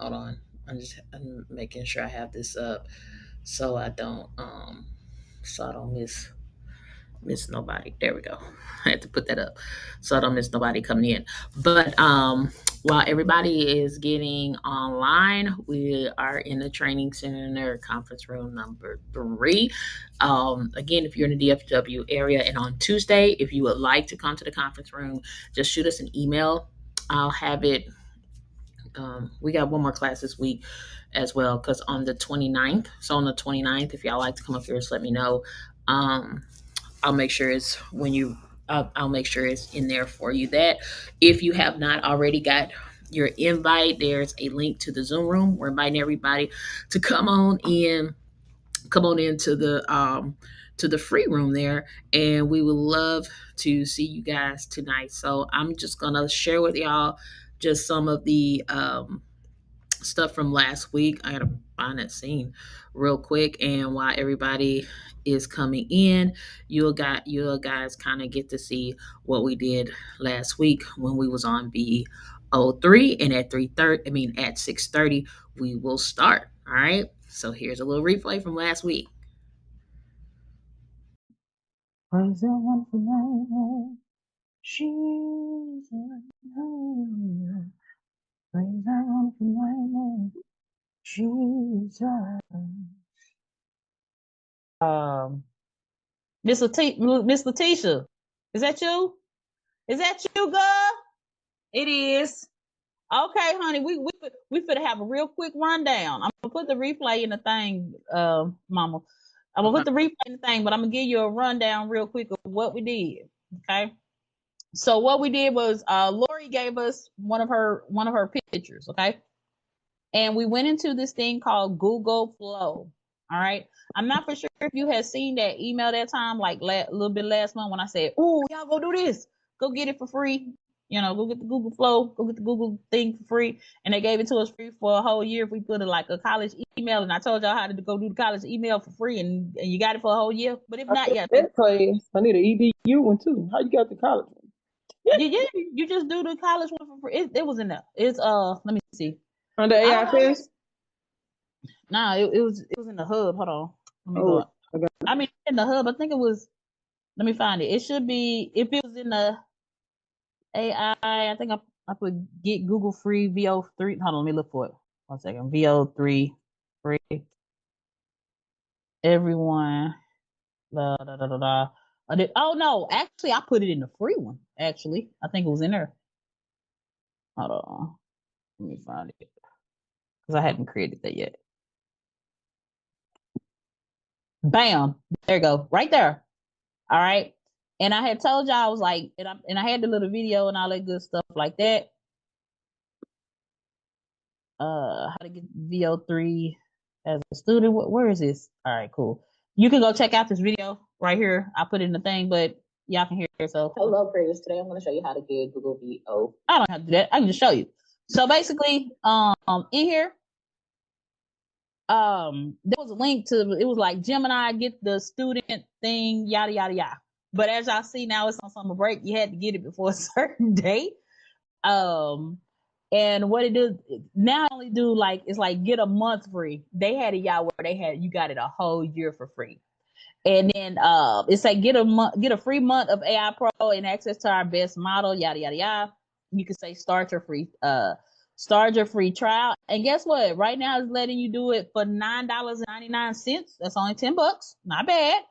Hold on. I'm making sure I have this up so I don't miss nobody. There we go. I had to put that up so I don't miss nobody coming in. But while everybody is getting online, we are in the training center conference room number 3. Again, if you're in the DFW area and on Tuesday, if you would like to come to the conference room, just shoot us an email. I'll have it. We got one more class this week as well because on the 29th. So on the 29th, if y'all like to come up here, just let me know. Um, I'll make sure it's when you. I'll make sure it's in there for you. That if you have not already got your invite, there's a link to the Zoom room. We're inviting everybody to come on into the free room there, and we would love to see you guys tonight. So I'm just gonna share with y'all just some of the stuff from last week. I gotta find that scene real quick, and while everybody is coming in, you'll guys kind of get to see what we did last week when we was on B03, and at 3:30, I mean at 6:30, we will start. All right. So here's a little replay from last week. Praise that wonderful name, Jesus. Praise that wonderful name, Jesus. Miss Letitia, is that you? Is that you, girl? It is. Okay, honey. We finna have a real quick rundown. I'm gonna put the replay in the thing, Mama. I'm gonna put the replay in the thing, but I'm gonna give you a rundown real quick of what we did. Okay. So what we did was Lori gave us one of her pictures, okay? And we went into this thing called Google Flow. All right. I'm not for sure if you had seen that email that time, like a little bit last month when I said, "Oh, y'all go do this. Go get it for free. Go get the Google Flow, go get the Google thing for free." And they gave it to us free for a whole year if we put it like a college email. And I told y'all how to go do the college email for free, and you got it for a whole year. But if not, yeah, that class. I need an EDU one too. How you got the college one? yeah, you just do the college one for free. It was in there. It's let me see. Under AIFS? Nah, it was in the hub. Hold on. Let me go up. Okay. I mean, in the hub, I think it was. Let me find it. It should be if it was in the AI. I think I put get Google free VO3. Hold on, let me look for it. 1 second. VO3 free. Everyone. Da, da, da, da, da. Oh no, actually, I put it in the free one. Actually, I think it was in there. Hold on. Let me find it because I hadn't created that yet. Bam! There you go, right there. All right. And I had told y'all I was like, and I had the little video and all that good stuff like that. How to get VO3 as a student. Where is this? All right, cool. You can go check out this video right here. I put it in the thing, but y'all can hear it. So hello, creators. Today I'm going to show you how to get Google VO. I don't have to do that. I can just show you. So basically, in here, there was a link to it was like Gemini get the student thing, yada yada yada. But as y'all see now, it's on summer break. You had to get it before a certain date. And what it do now only do like it's like get a month free. They had it y'all where you got it a whole year for free. And then it's like get a free month of AI Pro and access to our best model, yada yada yada. You can say start your free trial. And guess what? Right now it's letting you do it for $9.99. That's only $10. Not bad.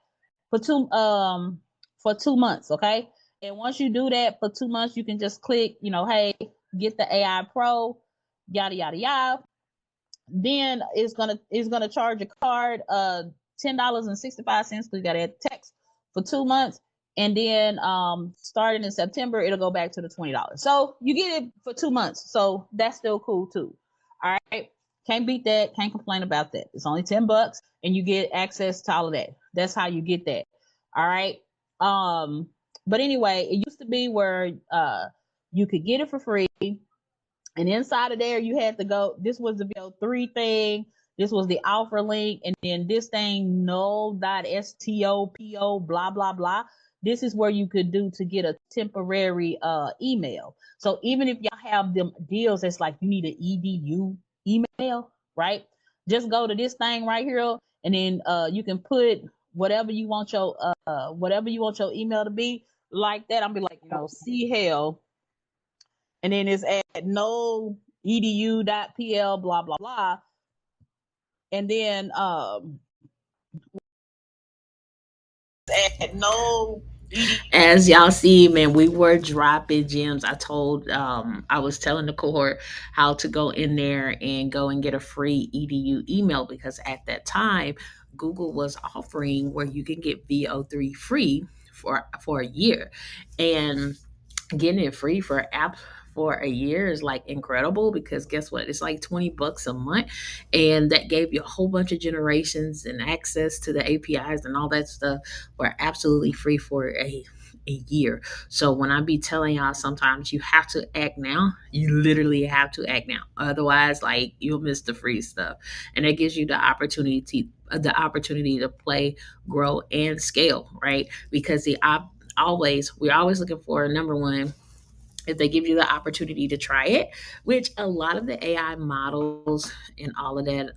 For 2 months, okay? And once you do that for 2 months, you can just click, hey, get the AI Pro, yada yada yada. Then it's gonna charge your card $10.65 because you gotta add text for 2 months. And then starting in September, it'll go back to the $20. So you get it for 2 months. So that's still cool too. All right. Can't beat that. Can't complain about that. It's only $10 and you get access to all of that. That's how you get that. All right. But anyway, it used to be where you could get it for free. And inside of there, you had to go. This was the VO3 thing. This was the offer link. And then this thing, null.stopo, blah, blah, blah. This is where you could do to get a temporary email. So even if y'all have them deals, it's like you need an EDU email, right? Just go to this thing right here, and then you can put whatever you want your email to be, like that. I'm be like, C Hell, and then it's at no edu.pl, blah blah blah, and then at no. As y'all see, man, we were dropping gems. I was telling the cohort how to go in there and go and get a free EDU email, because at that time Google was offering where you can get VO3 free for a year. And getting it free for a year is like incredible, because guess what, it's like $20 a month, and that gave you a whole bunch of generations and access to the APIs and all that stuff for absolutely free for a year. So when I be telling y'all, sometimes you have to act now, you literally have to act now, otherwise like you'll miss the free stuff. And it gives you the opportunity to play, grow, and scale, right? Because we're always looking for, number one, if they give you the opportunity to try it, which a lot of the AI models and all of that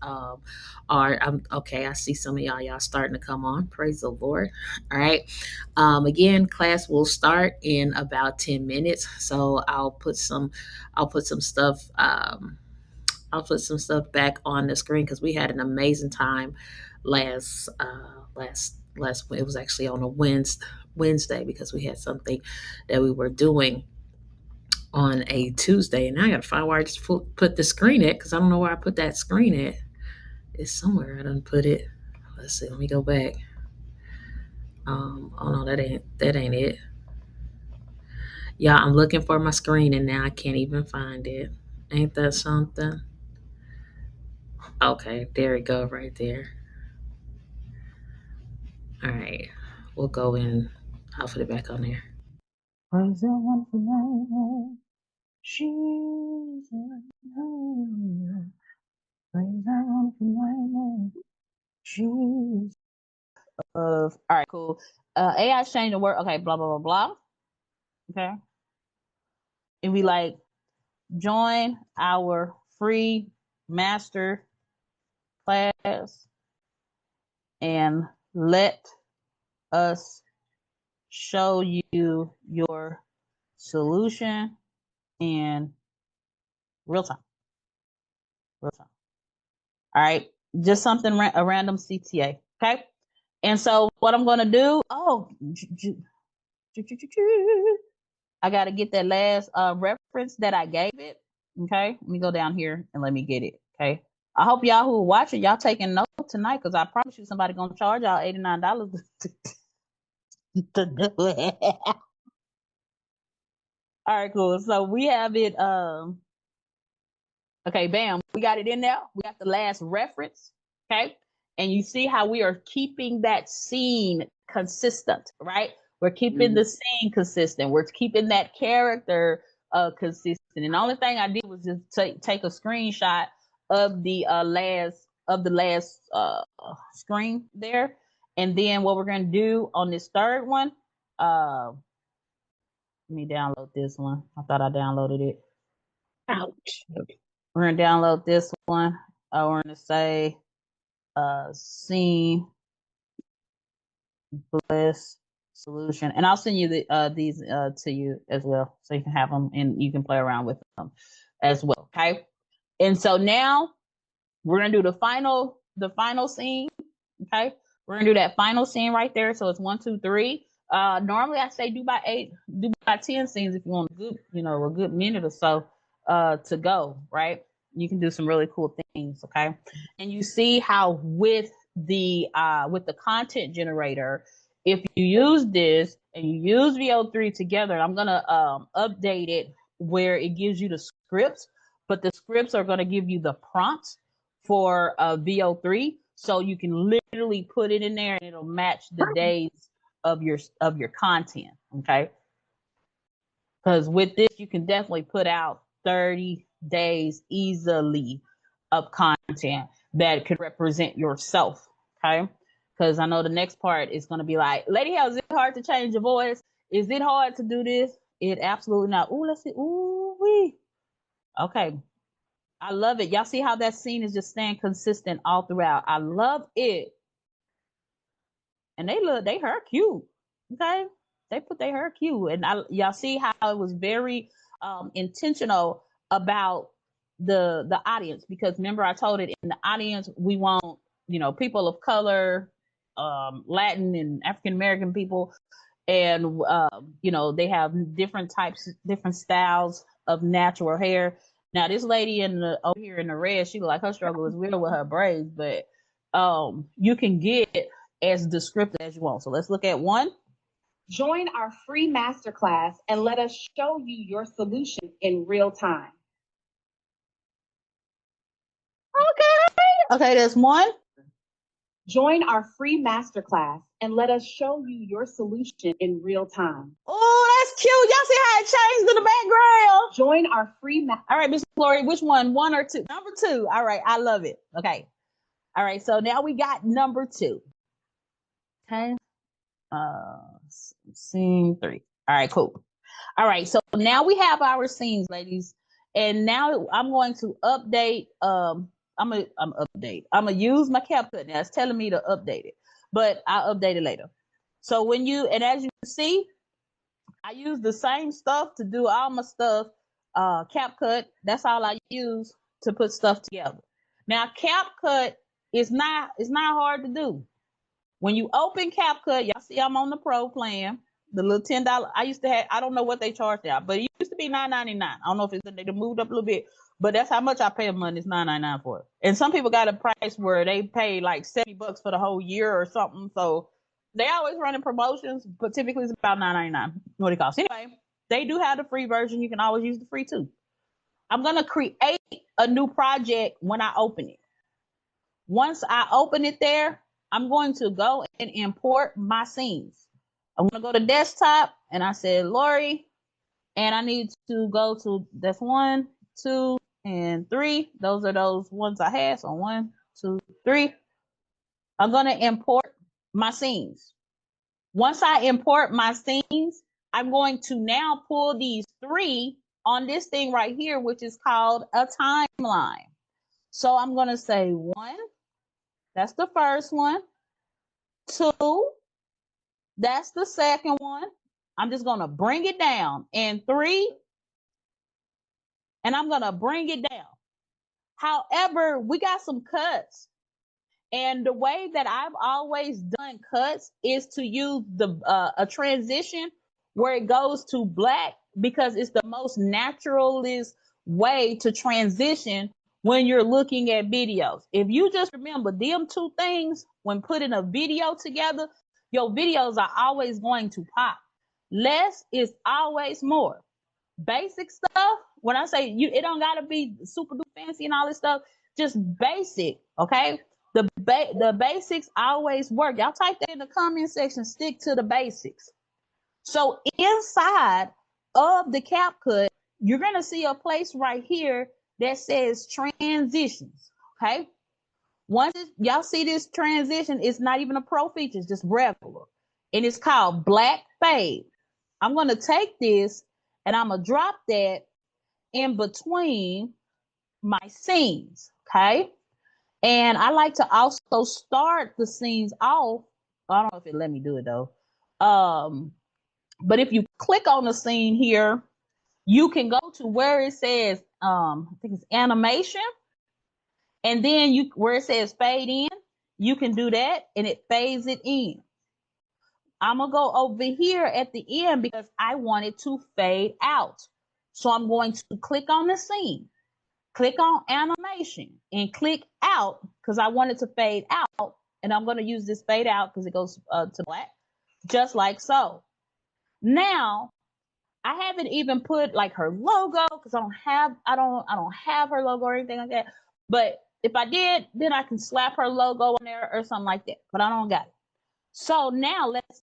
are. Okay, I see some of y'all starting to come on. Praise the Lord. All right. Again, class will start in about 10 minutes, so I'll put some stuff. I'll put some stuff back on the screen, because we had an amazing time last. It was actually on a Wednesday, because we had something that we were doing on a Tuesday, and now I gotta find where I just put the screen at, because I don't know where I put that screen at. It's somewhere I done put it. Let's see. Let me go back. Oh no, that ain't it. Yeah, I'm looking for my screen, and now I can't even find it. Ain't that something? Okay, there we go, right there. All right, we'll go in. I'll put it back on there. Praise the one for my Jesus. Praise the one for my Jesus. All right, cool. AI changing the word. Okay, blah blah blah blah. Okay, and we like join our free master class and let us show you your solution in real time. Real time. All right, just something a random CTA. Okay, and so what I'm gonna do? I gotta get that last reference that I gave it. Okay, let me go down here and let me get it. Okay, I hope y'all who are watching, y'all taking note tonight, because I promise you somebody gonna charge y'all $89 to do it. All right, cool. So we have it. Okay, bam, we got it in there. We got the last reference. Okay, and you see how we are keeping that scene consistent, right? We're keeping the scene consistent. We're keeping that character consistent. And the only thing I did was just take a screenshot of the last screen there. And then what we're gonna do on this third one, let me download this one. I thought I downloaded it. Ouch. We're gonna download this one. We're gonna say scene bliss solution, and I'll send you these to you as well, so you can have them and you can play around with them as well. Okay, and so now we're gonna do the final scene. Okay, we're gonna do that final scene right there. So it's 1, 2, 3. Normally I say do by 10 scenes if you want a good minute or so to go, right? You can do some really cool things, okay? And you see how with the content generator, if you use this and you use VO3 together, I'm gonna update it where it gives you the scripts, but the scripts are gonna give you the prompts for VO3, so you can literally put it in there and it'll match the days of your content. Okay, because with this you can definitely put out 30 days easily of content that could represent yourself. Okay, because I know the next part is going to be like, Lady Hell, is it hard to change your voice? Is it hard to do this? It absolutely not. Ooh, let's see. Ooh wee. Okay, I love it. Y'all see how that scene is just staying consistent all throughout. I love it. And they hair cute. Okay. They put their hair cute. And y'all see how it was very intentional about the audience, because remember I told it, in the audience we want, people of color, Latin and African American people, and they have different types, different styles of natural hair. Now this lady over here in the red, she look like her struggle is real with her braids, but you can get as descriptive as you want. So let's look at one. Join our free masterclass and let us show you your solution in real time. Okay, there's one. Join our free masterclass and let us show you your solution in real time. Oh, that's cute. Y'all see how it changed in the background? Join our free All right, Miss Glory, which one? One or two? Number two. All right, I love it. Okay. All right, so now we got number two. Okay. Scene 3. All right, cool. All right, so now we have our scenes, ladies. And now I'm going to update. I'm gonna use my CapCut now. It's telling me to update it, but I'll update it later. So as you can see, I use the same stuff to do all my stuff. CapCut, that's all I use to put stuff together. Now CapCut is not hard to do. When you open CapCut, y'all see I'm on the Pro plan, the little $10. I used to have, I don't know what they charge now, but it used to be $9.99. I don't know if they moved up a little bit, but that's how much I pay a month. It's $9.99 for it. And some people got a price where they pay like $70 for the whole year or something. So they always running promotions, but typically it's about $9.99 what it costs. Anyway, they do have the free version. You can always use the free too. I'm gonna create a new project when I open it. Once I open it there, I'm going to go and import my scenes. I'm going to go to desktop, and I said, Lori, and I need to go to, that's 1, 2, and 3. Those are those ones I had. So 1, 2, 3. I'm going to import my scenes. Once I import my scenes, I'm going to now pull these 3 on this thing right here, which is called a timeline. So I'm going to say 1, that's the first one. 2, that's the second one. I'm just going to bring it down. And 3, and I'm going to bring it down. However, we got some cuts. And the way that I've always done cuts is to use a transition where it goes to black, because it's the most naturalist way to transition when you're looking at videos. If you just remember them 2 things when putting a video together, your videos are always going to pop. Less is always more. Basic stuff, when I say it don't gotta be super fancy and all this stuff, just basic, okay? The basics always work. Y'all type that in the comment section, stick to the basics. So inside of the CapCut, you're gonna see a place right here that says transitions, okay? Once y'all see this transition, it's not even a pro feature, it's just regular. And it's called black fade. I'm gonna take this and I'm gonna drop that in between my scenes, okay? And I like to also start the scenes off. I don't know if it let me do it though. But if you click on the scene here, you can go to where it says, I think it's animation. And then where it says fade in, you can do that and it fades it in. I'm going to go over here at the end because I want it to fade out. So I'm going to click on the scene, click on animation, and click out because I want it to fade out. And I'm going to use this fade out because it goes to black, just like so. Now, I haven't even put like her logo because I don't have her logo or anything like that. But if I did, then I can slap her logo on there or something like that. But I don't got it. So now let's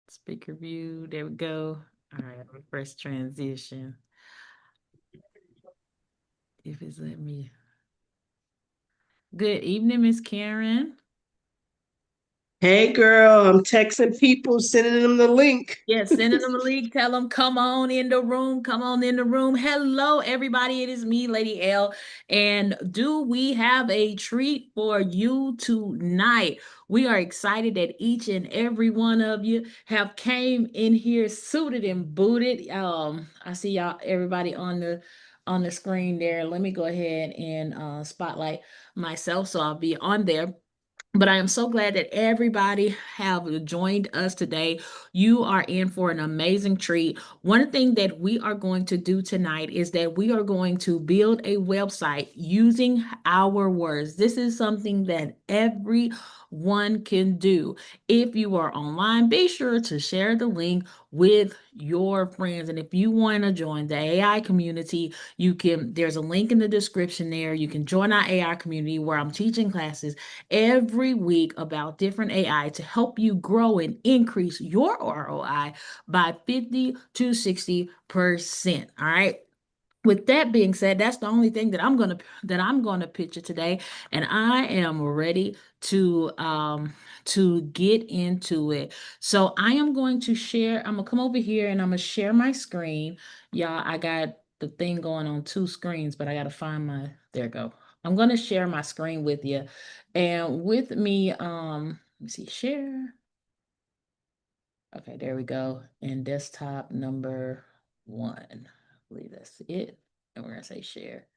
Speaker view. There we go. All right, first transition. If it's let me. Good evening, Miss Karen. Hey, girl, I'm texting people, sending them the link. Yes, sending them a link. Tell them, come on in the room. Come on in the room. Hello, everybody. It is me, Lady L. And do we have a treat for you tonight? We are excited that each and every one of you have came in here suited and booted. I see y'all, everybody on the screen there. Let me go ahead and spotlight myself so I'll be on there. But I am so glad that everybody have joined us today. You are in for an amazing treat. One thing that we are going to do tonight is that we are going to build a website using our words. This is something that everyone can do. If you are online, be sure to share the link with your friends. And if you want to join the AI community, there's a link in the description there. You can join our AI community where I'm teaching classes every week about different AI to help you grow and increase your ROI by 50 to 60%. All right. With that being said, that's the only thing that I'm gonna picture today, and I am ready to get into it. So I am going to share. I'm gonna come over here and I'm gonna share my screen. Y'all, I got the thing going on two screens, but I gotta find my. There we go. I'm gonna share my screen with you, and with me. Let me see. Share. Okay, there we go. And desktop number 1. I believe that's it. And we're gonna say share.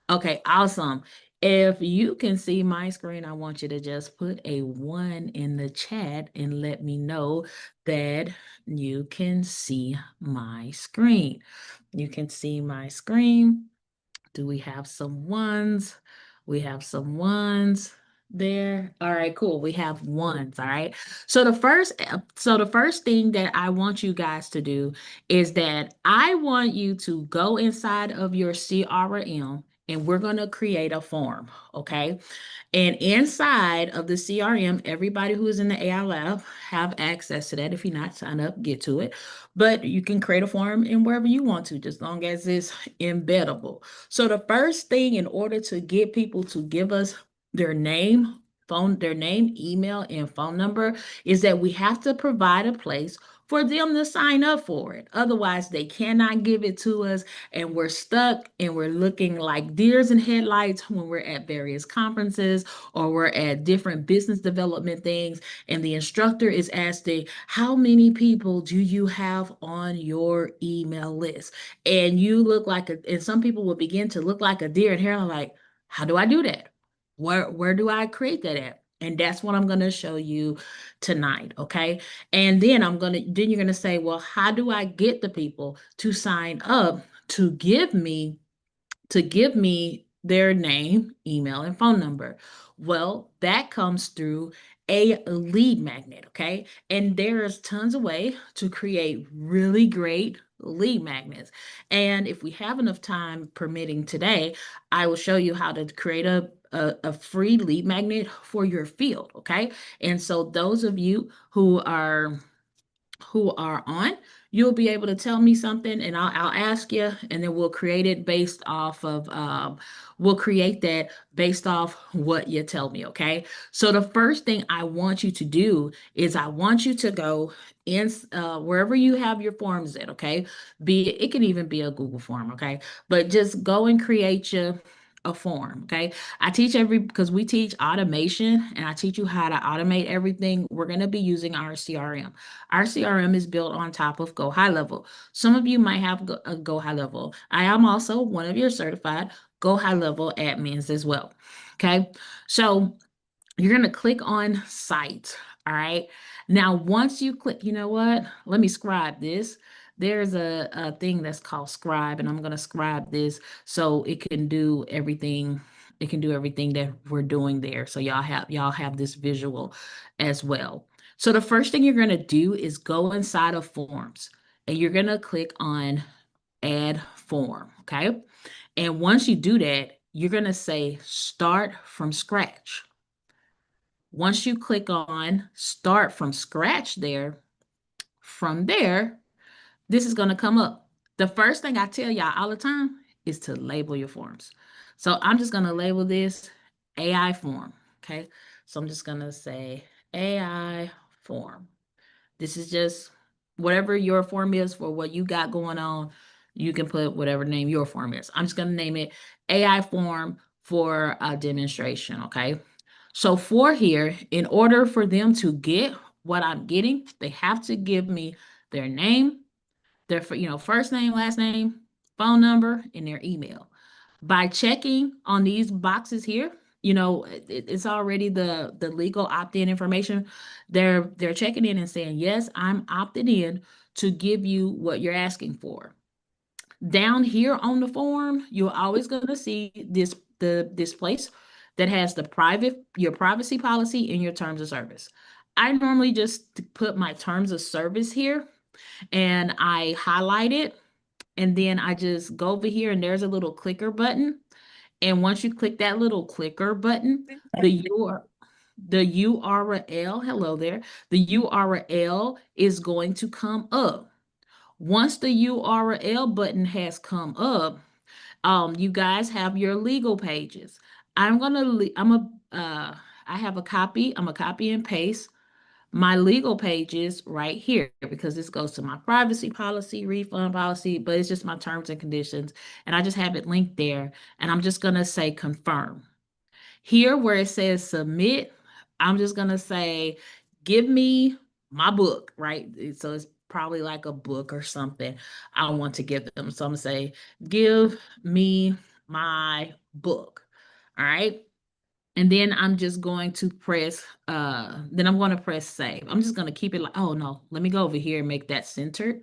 Okay, awesome. If you can see my screen, I want you to just put a 1 in the chat and let me know that you can see my screen. You can see my screen. Do we have some ones? We have some ones there. All right, cool. We have ones. All right. So the first thing that I want you guys to do is that I want you to go inside of your CRM and we're going to create a form. Okay. And inside of the CRM, everybody who is in the AI lab have access to that. If you're not signed up, get to it. But you can create a form in wherever you want to, just as long as it's embeddable. So the first thing in order to get people to give us their name, email, and phone number is that we have to provide a place for them to sign up for it. Otherwise, they cannot give it to us and we're stuck and we're looking like deers in headlights when we're at various conferences or we're at different business development things and the instructor is asking, how many people do you have on your email list? And you look like and some people will begin to look like a deer in headlights, like, how do I do that? Where do I create that at? And that's what I'm going to show you tonight, okay? And then you're going to say, well, how do I get the people to sign up to give me their name, email, and phone number? Well, that comes through a lead magnet, okay? And there's tons of way to create really great lead magnets. And if we have enough time permitting today, I will show you how to create a free lead magnet for your field, okay? And so those of you who are on, you'll be able to tell me something and I'll ask you, and then we'll create it based off of, we'll create that based off what you tell me, okay? So the first thing I want you to do is I want you to go in, wherever you have your forms at, okay? It can even be a Google form, okay? But just go and create a form, okay? Because we teach automation and I teach you how to automate everything. We're going to be using our CRM. Our CRM is built on top of Go High Level. Some of you might have a Go High Level. I am also one of your certified Go High Level admins as well. Okay, so you're going to click on Site. All right. Now, once you click, you know what? Let me scribe this. There's a thing that's called Scribe, and I'm going to scribe this so it can do everything. It can do everything that we're doing there. So y'all have this visual as well. So the first thing you're going to do is go inside of Forms, and you're going to click on Add Form. Okay. And once you do that, you're going to say Start from Scratch. Once you click on Start from Scratch from there, this is going to come up. The first thing I tell y'all all the time is to label your forms. So I'm just going to label this AI form, okay? So I'm just going to say AI form. This is just whatever your form is for what you got going on. You can put whatever name your form is. I'm just going to name it AI form for a demonstration. Okay. So for here, in order for them to get what I'm getting, they have to give me their name, their first name, last name, phone number, and their email. By checking on these boxes here, it's already the legal opt-in information. They're checking in and saying, yes, I'm opted in to give you what you're asking for. Down here on the form, you're always going to see this place that has your privacy policy and your terms of service. I normally just put my terms of service here and I highlight it, and then I just go over here and there's a little clicker button. And once you click that little clicker button, the URL, hello there, the URL is going to come up. Once the URL button has come up, you guys have your legal pages. I have a copy. I'm a copy and paste my legal pages right here because this goes to my privacy policy, refund policy, but it's just my terms and conditions. And I just have it linked there. And I'm just going to say confirm. Here where it says submit, I'm just going to say, give me my book, right? So it's probably like a book or something I want to give them. So I'm going to say, give me my book. All right. And then I'm just going to press, save. I'm just going to keep it like, oh no, let me go over here and make that centered.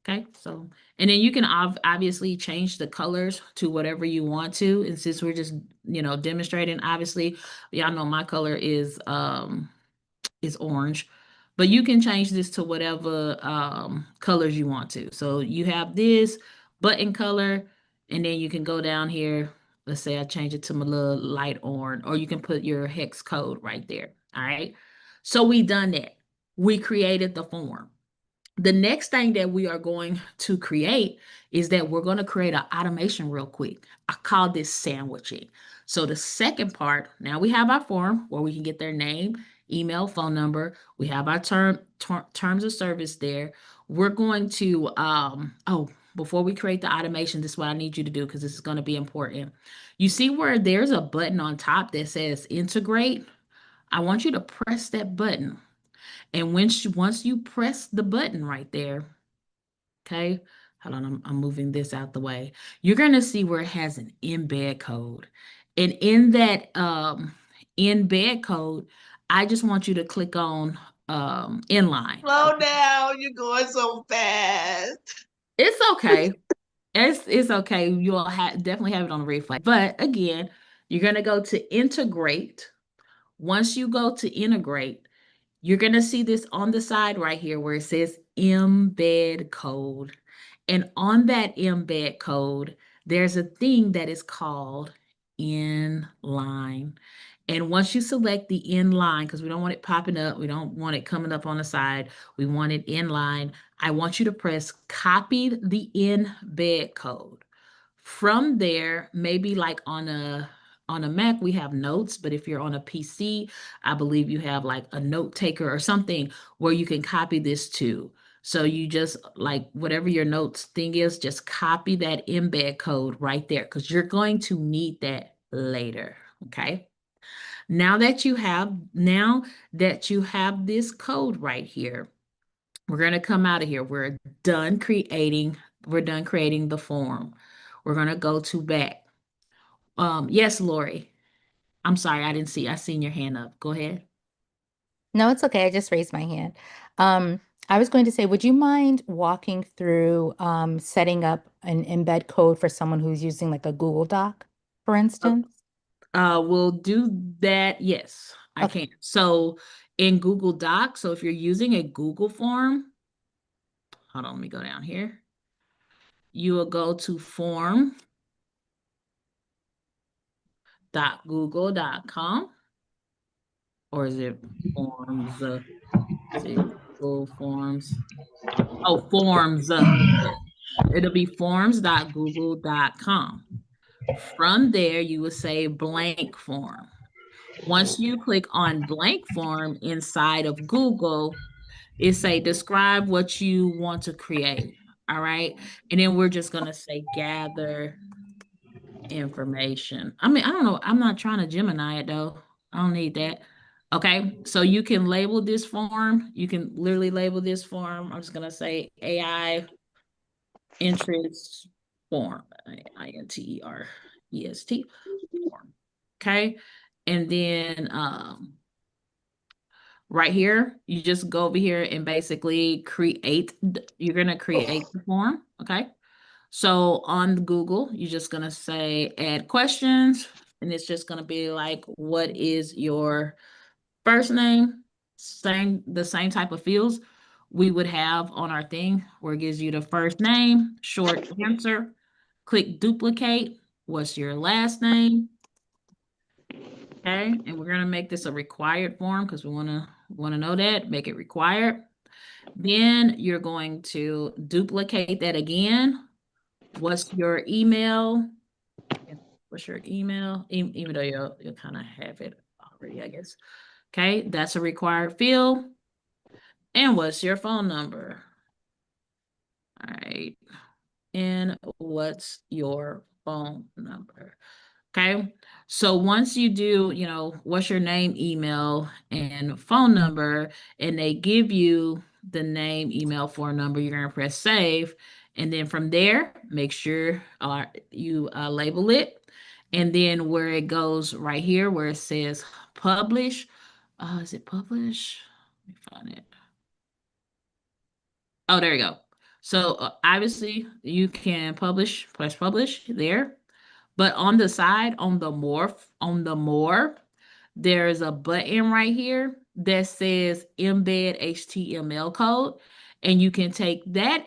Okay, so, and then you can obviously change the colors to whatever you want to. And since we're just, demonstrating, obviously, y'all know my color is orange, but you can change this to whatever colors you want to. So you have this button color, and then you can go down here. Let's say I change it to my little light orange, or you can put your hex code right there. All right. So we done that. We created the form. The next thing that we are going to create is that we're going to create an automation real quick. I call this sandwiching. So the second part, now we have our form where we can get their name, email, phone number. We have our terms of service there. We're going to, before we create the automation, this is what I need you to do because this is going to be important. You see where there's a button on top that says integrate? I want you to press that button. And once you press the button right there, okay, hold on, I'm moving this out the way. You're going to see where it has an embed code. And in that embed code, I just want you to click on inline. Slow down, you're going so fast. It's okay. It's okay. You'll definitely have it on the replay. But again, you're going to go to integrate. Once you go to integrate, you're going to see this on the side right here where it says embed code. And on that embed code, there's a thing that is called inline. And once you select the inline, because we don't want it popping up, we don't want it coming up on the side, we want it inline, I want you to press copy the embed code. From there, maybe like on a Mac, we have notes, but if you're on a PC, I believe you have like a note taker or something where you can copy this to. So you just like whatever your notes thing is, just copy that embed code right there because you're going to need that later. Okay. Now that you have this code right here, we're going to come out of here. We're done creating the form. We're going to go to back. Yes, Lori. I'm sorry, I didn't see. I seen your hand up. Go ahead. No, it's okay. I just raised my hand. I was going to say, would you mind walking through setting up an embed code for someone who's using like a Google Doc, for instance? We'll do that. Yes, I Okay. can. So in Google Docs, so if you're using a Google form, hold on, let me go down here. You will go to form.google.com, or is it forms? Google Forms. Oh, forms. It'll be forms.google.com. From there, you will say blank form. Once you click on blank form inside of Google, it say describe what you want to create. All right. And then we're just going to say gather information. I mean, I don't know. I'm not trying to Gemini it though. I don't need that. Okay. So you can label this form. You can literally label this form. I'm just going to say AI interest form, INTEREST form. Okay. And then right here, you just go over here and basically you're going to create the form. Okay. So on Google, you're just going to say add questions, and it's just going to be like, what is your first name? The same type of fields we would have on our thing where it gives you the first name, short answer, click duplicate. What's your last name? Okay, and we're going to make this a required form because we want to know that, make it required. Then you're going to duplicate that again. What's your email? What's your email? Even though you'll kind of have it already, I guess. Okay, that's a required field. And what's your phone number? All right. And what's your phone number? Okay. So once you do, what's your name, email, and phone number, and they give you the name, email, phone number, you're going to press save. And then from there, make sure you label it. And then where it goes right here, where it says publish, is it publish? Let me find it. Oh, there you go. So obviously you can press publish there. But on the side, on the more, there's a button right here that says embed HTML code. And you can take that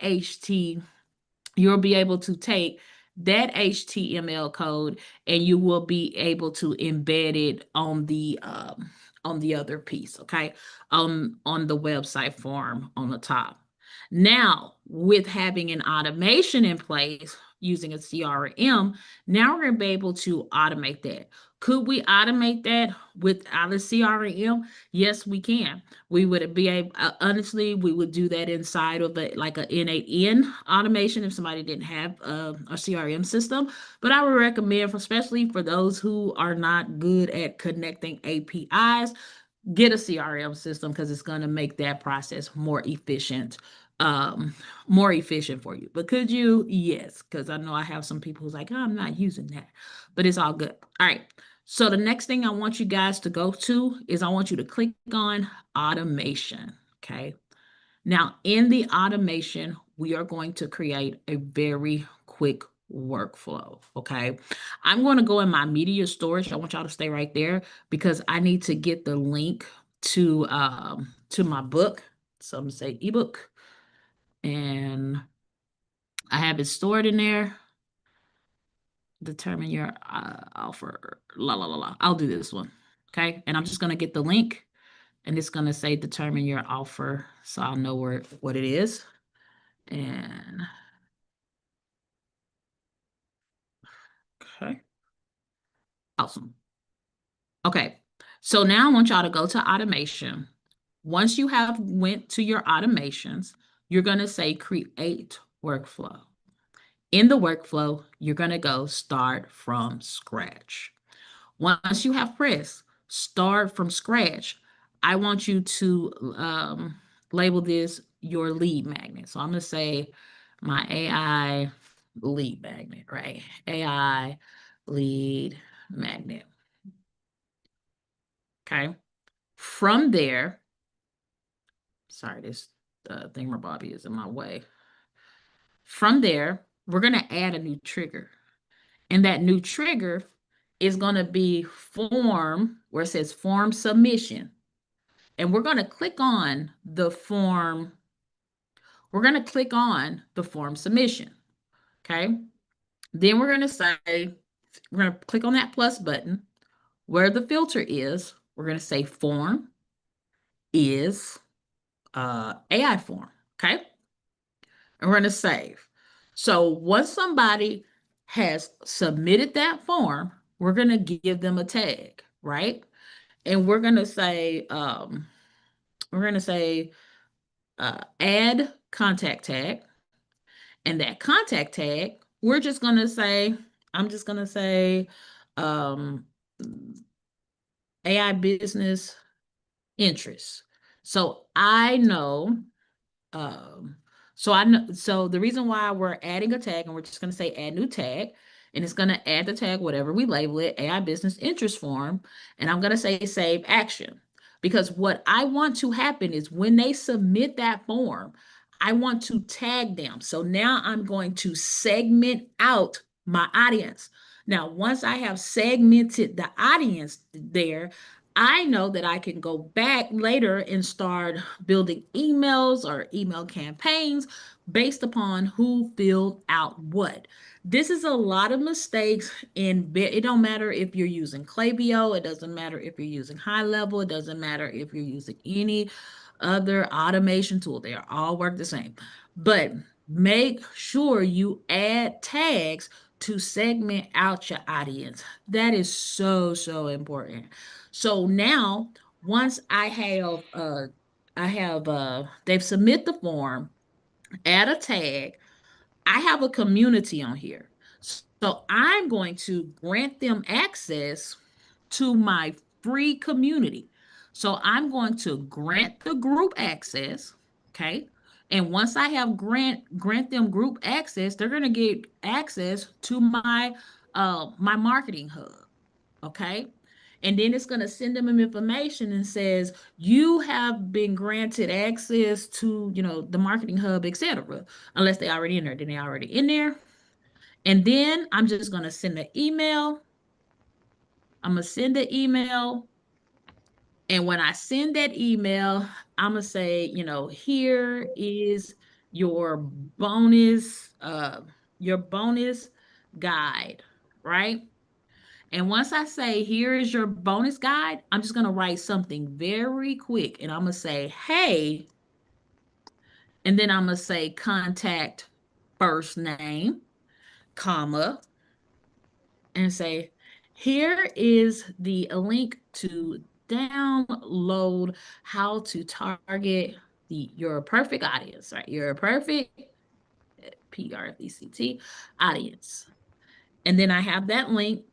you'll be able to take that HTML code and you will be able to embed it on the other piece, okay? On the website form on the top. Now, with having an automation in place using a CRM, now we're going to be able to automate that. Could we automate that without a CRM? Yes, we can. We would be able, honestly, we would do that inside of like an N8N automation if somebody didn't have a CRM system. But I would recommend, especially for those who are not good at connecting APIs, get a CRM system because it's going to make that process more efficient for you. But could you? Yes, because I know I have some people who's like, oh, I'm not using that, but it's all good. All right. So the next thing I want you guys to go to is I want you to click on automation. Okay. Now in the automation, we are going to create a very quick workflow. Okay. I'm going to go in my media storage. I want y'all to stay right there because I need to get the link to my book. So I'm going to say ebook. And I have it stored in there. Determine your offer. I'll do this one. Okay. And I'm just going to get the link and it's going to say determine your offer. So I'll know what it is. And okay. Awesome. Okay. So now I want y'all to go to automation. Once you have went to your automations, you're going to say create workflow. In the workflow, you're going to go start from scratch. Once you have pressed start from scratch, I want you to label this your lead magnet. So I'm going to say my AI lead magnet, right? AI lead magnet. Okay. From there, sorry, this thingamabobby is in my way. From there, we're going to add a new trigger. And that new trigger is going to be form, where it says form submission. And we're going to click on the form. We're going to click on the form submission. Okay. Then we're going to say, we're going to click on that plus button. Where the filter is, we're going to say form is AI form. Okay. And we're going to save. So once somebody has submitted that form, we're going to give them a tag, right? and we're gonna say add contact tag, and that contact tag, we're just gonna say, I'm just gonna say um, AI business interests. So I know, um, so the reason why we're adding a tag, and we're just going to say add new tag, and it's going to add the tag, whatever we label it, AI business interest form, and I'm going to say save action. Because what I want to happen is when they submit that form, I want to tag them. So now I'm going to segment out my audience. Now, once I have segmented the audience there, I know that I can go back later and start building emails or email campaigns based upon who filled out what. This is a lot of mistakes, and it don't matter if you're using Klaviyo, it doesn't matter if you're using High Level, it doesn't matter if you're using any other automation tool. They all work the same. But make sure you add tags to segment out your audience. That is so, so important. So now, once they've submit the form, add a tag, I have a community on here. So I'm going to grant them access to my free community. So I'm going to grant the group access, okay? And once I have grant them group access, they're going to get access to my my marketing hub, okay? And then it's going to send them an information and says you have been granted access to, the marketing hub, etc. Unless they already in there, then they already in there. And then I'm just going to send the email. I'm going to send the email. And when I send that email, I'm going to say, here is your bonus guide, right? And once I say, here is your bonus guide, I'm just going to write something very quick. And I'm going to say, hey, and then I'm going to say contact first name, comma, and say, here is the link to download how to target your perfect audience, right? Your perfect PRFECT audience. And then I have that link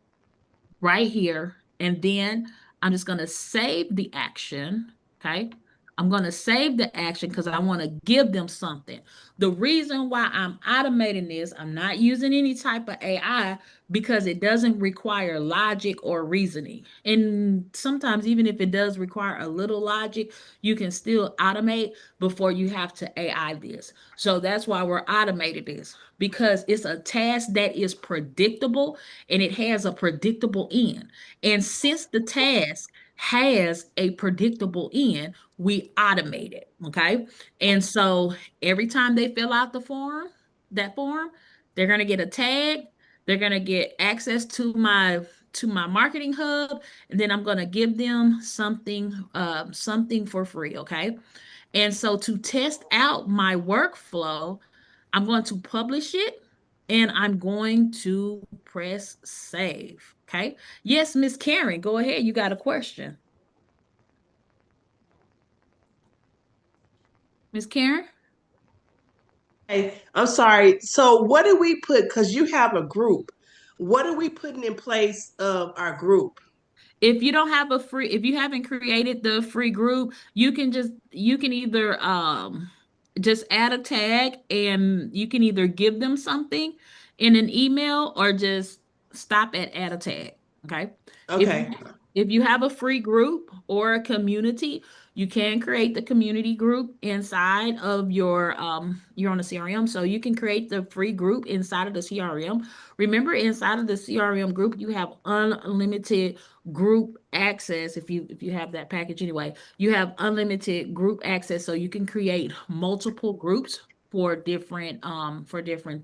right here. And then I'm just going to save the action. Okay. I'm going to save the action because I want to give them something. The reason why I'm automating this, I'm not using any type of AI because it doesn't require logic or reasoning. And sometimes even if it does require a little logic, you can still automate before you have to AI this. So that's why we're automating this, because it's a task that is predictable and it has a predictable end. And since the task has a predictable end, we automate it, okay? And so every time they fill out the form, they're going to get a tag, they're going to get access to my marketing hub, and then I'm going to give them something for free, okay? And so to test out my workflow, I'm going to publish it and I'm going to press save, okay? Yes, Miss Karen, go ahead. You got a question. Miss Karen? Hey, I'm sorry. So what do we put, because you have a group, what are we putting in place of our group? If you don't have if you haven't created the free group, you can either just add a tag, and you can either give them something in an email or just stop at add a tag. Okay. Okay. If you have a free group or a community, you can create the community group inside of you're on a CRM. So you can create the free group inside of the CRM. Remember, inside of the CRM group, you have unlimited group access. If you have that package anyway, you have unlimited group access, so you can create multiple groups for different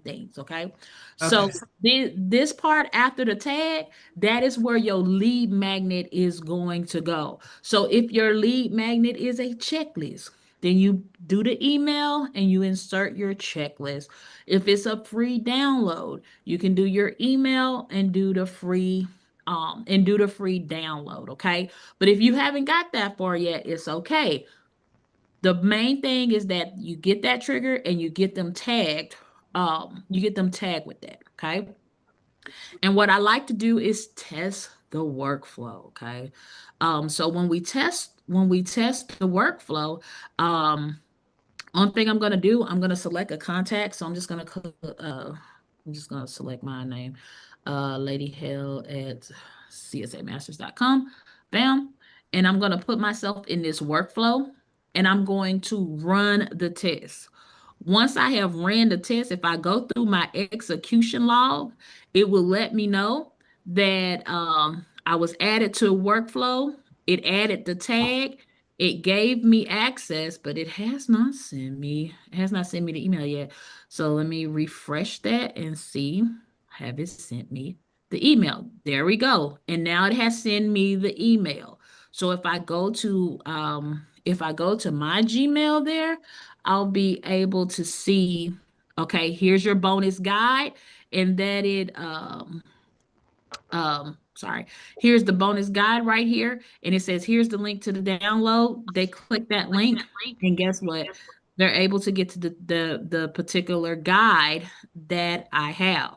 things. Okay. So this part after the tag, that is where your lead magnet is going to go. So if your lead magnet is a checklist, then you do the email and you insert your checklist. If it's a free download, you can do your email and do the free and do the free download, okay? But if you haven't got that far yet, it's okay. The main thing is that you get that trigger and you get them tagged. You get them tagged with that, okay? And what I like to do is test the workflow, okay? So when we test the workflow, one thing I'm gonna do, I'm gonna select a contact. So I'm just gonna select my name, Lady Hale at csamasters.com. Bam. And I'm gonna put myself in this workflow and I'm going to run the test. Once I have ran the test, if I go through my execution log, it will let me know that I was added to a workflow. It added the tag. It gave me access, but it has not sent me the email yet. So let me refresh that and see. Have it sent me the email? There we go. And now it has sent me the email. So if I go to my Gmail there, I'll be able to see, okay, here's your bonus guide, and that sorry, here's the bonus guide right here, and it says here's the link to the download. They click that link, and guess what? They're able to get to the particular guide that I have.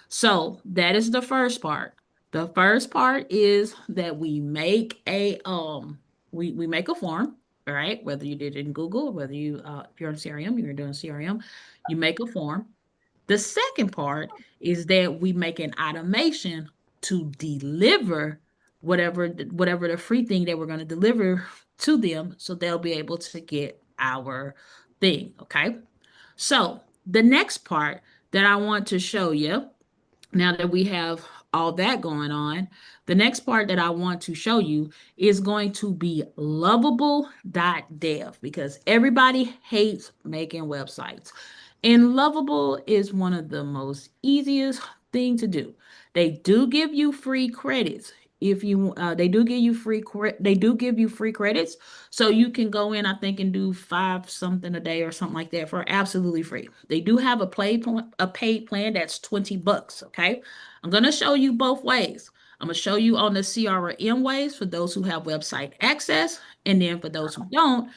So that is the first part. The first part is that we make a we make a form, all right? Whether you did it in Google, whether you if you're on CRM, you're doing CRM, you make a form. The second part is that we make an automation to deliver whatever the free thing that we're going to deliver to them, so they'll be able to get our thing, okay? So the next part that I want to show you, now that we have all that going on, the next part that I want to show you is going to be lovable.dev, because everybody hates making websites. And Lovable is one of the most easiest thing to do. They do give you free credits. If you they do give you free credits, so you can go in, I think, and do 5 something a day or something like that for absolutely free. They do have a paid plan that's $20, okay? I'm going to show you both ways. I'm going to show you on the CRM ways for those who have website access, and then for those who don't,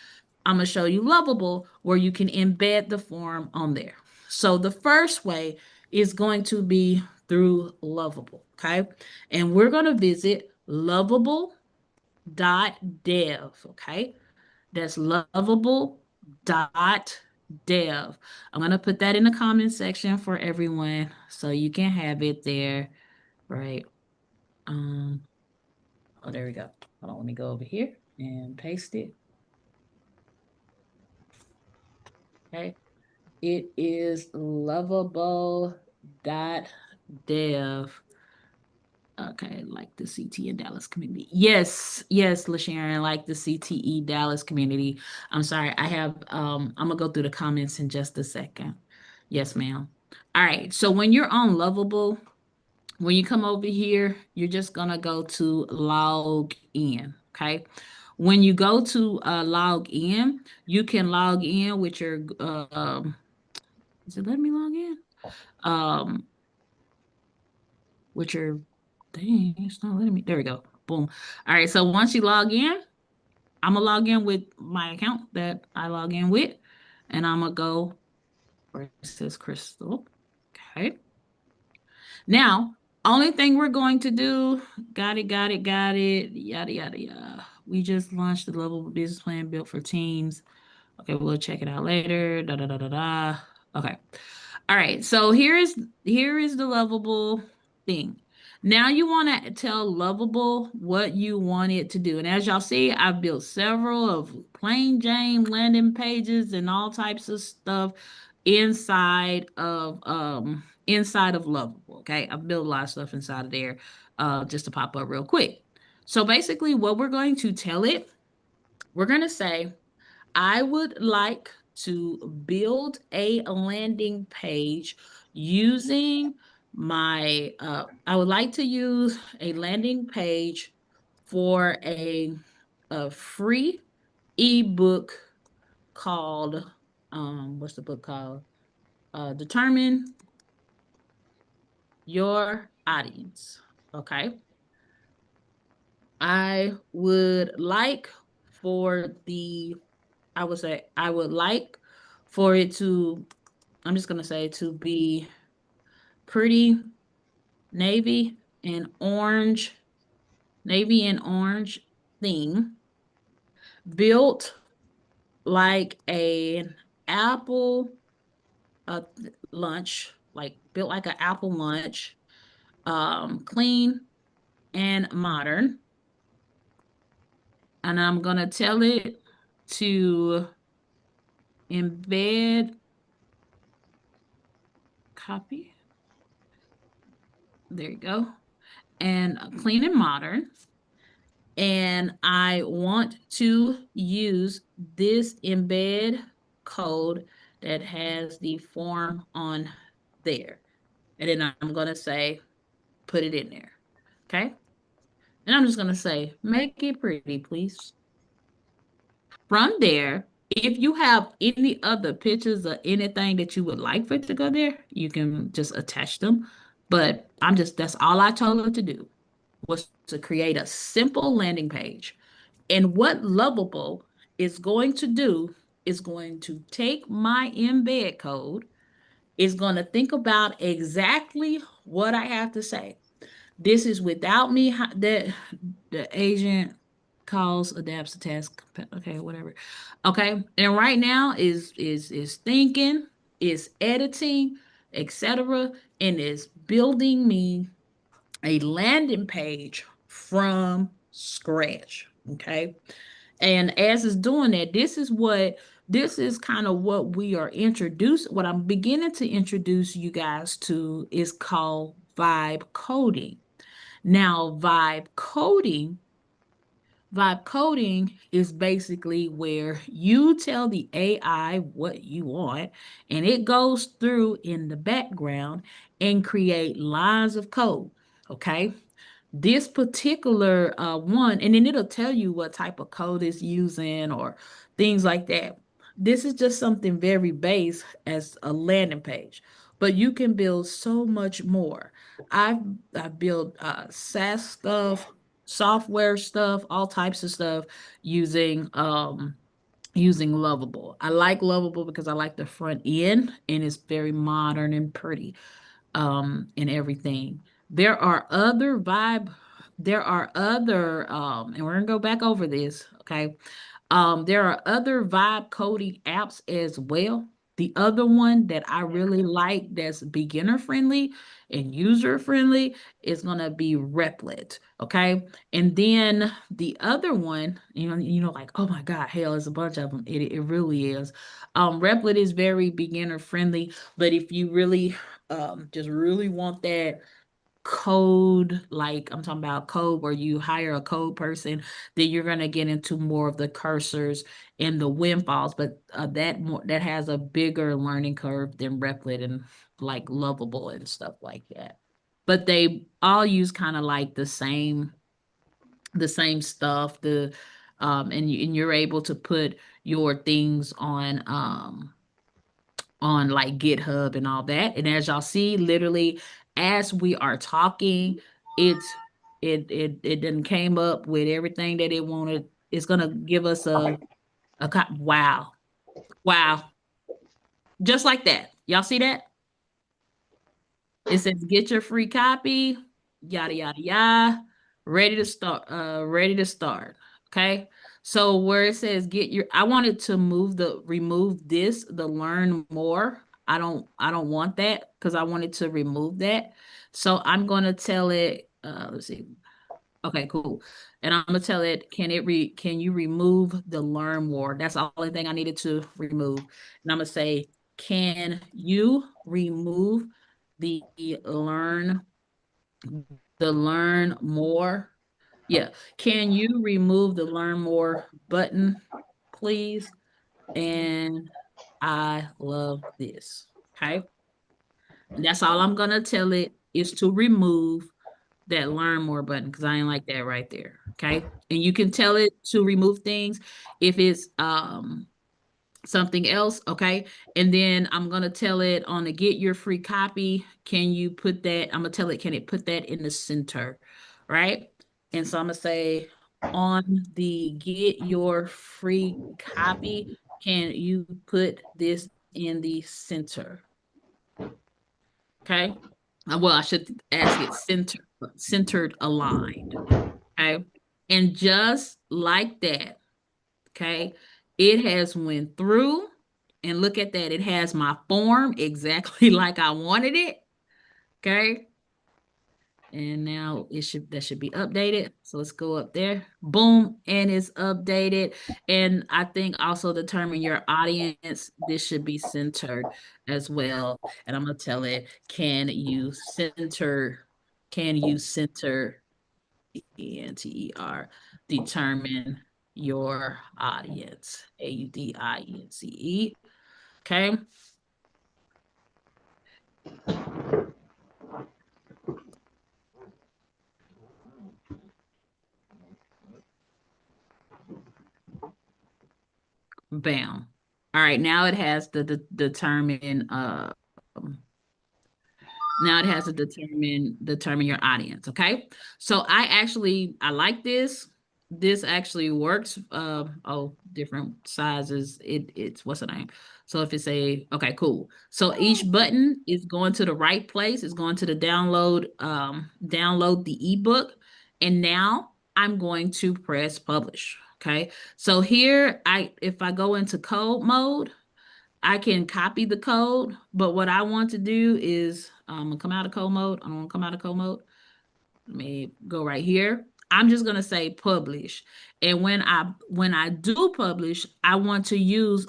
I'm going to show you Lovable, where you can embed the form on there. So the first way is going to be through Lovable, okay? And we're going to visit lovable.dev, okay? That's lovable.dev. I'm going to put that in the comment section for everyone so you can have it there, right? Oh, there we go. Hold on, let me go over here and paste it. Okay. It is lovable.dev. Okay, like the CTE Dallas community. Yes, LaSharon, like the CTE Dallas community. I'm sorry, I'm gonna go through the comments in just a second. Yes, ma'am. All right, so when you're on Lovable, when you come over here, you're just gonna go to log in, okay? When you go to log in, you can log in with your is it letting me log in? With your thing, it's not letting me. There we go. Boom. All right. So once you log in, I'm gonna log in with my account that I log in with, and I'm gonna go where it says Crystal. Okay. Now, only thing we're going to do, got it, yada, yada, yada. We just launched the Lovable business plan built for teams. Okay, we'll check it out later. Da da da da da. Okay. All right. So here is the Lovable thing. Now you want to tell Lovable what you want it to do. And as y'all see, I've built several of plain Jane landing pages and all types of stuff inside of Lovable. Okay. I've built a lot of stuff inside of there just to pop up real quick. So basically what we're going to tell it, we're going to say, I would like to build a landing page using my, I would like to use a landing page for a free ebook called, what's the book called? Determine Your Audience. Okay. I would like for the, I would say, I would like for it to, I'm just going to say to be pretty navy and orange theme, built like an apple lunch, like built like an apple lunch, clean and modern. And I'm going to tell it to embed copy. There you go. And clean and modern. And I want to use this embed code that has the form on there. And then I'm going to say, put it in there. Okay. And I'm just going to say, make it pretty, please. From there, if you have any other pictures or anything that you would like for it to go there, you can just attach them. But that's all I told her to do, was to create a simple landing page. And what Lovable is going to do is going to take my embed code, is going to think about exactly what I have to say. This is without me, the agent calls, adapts the task. Okay, whatever. Okay, and right now is thinking, is editing, etc., and is building me a landing page from scratch. Okay, and as it's doing that, this is kind of what we are introduced. What I'm beginning to introduce you guys to is called vibe coding. Now, vibe coding is basically where you tell the AI what you want, and it goes through in the background and create lines of code. Okay. This particular one, and then it'll tell you what type of code it's using or things like that. This is just something very base as a landing page, but you can build so much more. I've built SaaS stuff, software stuff, all types of stuff using Lovable. I like Lovable because I like the front end and it's very modern and pretty and everything. There are other and we're gonna go back over this, okay? There are other vibe coding apps as well. The other one that I really like that's beginner friendly and user friendly is gonna be Replit, okay? And then the other one, like, oh my God, hell, there's a bunch of them. It really is. Replit is very beginner friendly, but if you really just really want that code, like I'm talking about code where you hire a code person, then you're going to get into more of the cursors and the windfalls, but that has a bigger learning curve than Replit and like Lovable and stuff like that. But they all use kind of like the same stuff, and you're able to put your things on like GitHub and all that. And as y'all see, literally as we are talking, it done came up with everything that it wanted. It's gonna give us wow. Just like that. Y'all see that? It says get your free copy, yada yada yada, ready to start. Okay. So where it says I wanted to remove this, the learn more. I don't want that because I wanted to remove that. So I'm going to tell it, let's see. Okay, cool. And I'm going to tell it, can you remove the learn more? That's the only thing I needed to remove. And I'm going to say, can you remove the learn more? Yeah. Can you remove the learn more button, please? And I love this. Okay. And that's all I'm going to tell it, is to remove that learn more button, because I ain't like that right there. Okay. And you can tell it to remove things if it's something else. Okay. And then I'm going to tell it on the get your free copy. Can you put that? I'm going to tell it, can it put that in the center? Right. And so I'm going to say, on the get your free copy, can you put this in the center? Okay. Well, I should ask it centered aligned. Okay. And just like that, okay, it has went through, and look at that. It has my form exactly like I wanted it. Okay. And now that should be updated. So let's go up there. Boom. And it's updated. And I think also determine your audience. This should be centered as well. And I'm going to tell it, can you center ENTER, determine your audience, AUDIENCE. Okay. Bam. All right, now it has the determine now it has to determine your audience. Okay. So I like this. This actually works. Different sizes. It's what's the name? So if it's okay, cool. So each button is going to the right place. It's going to the download the ebook. And now I'm going to press publish. Okay. So here if I go into code mode, I can copy the code, but what I want to do is I'm gonna come out of code mode. I don't want to come out of code mode. Let me go right here. I'm just gonna say publish, and when I do publish, I want to use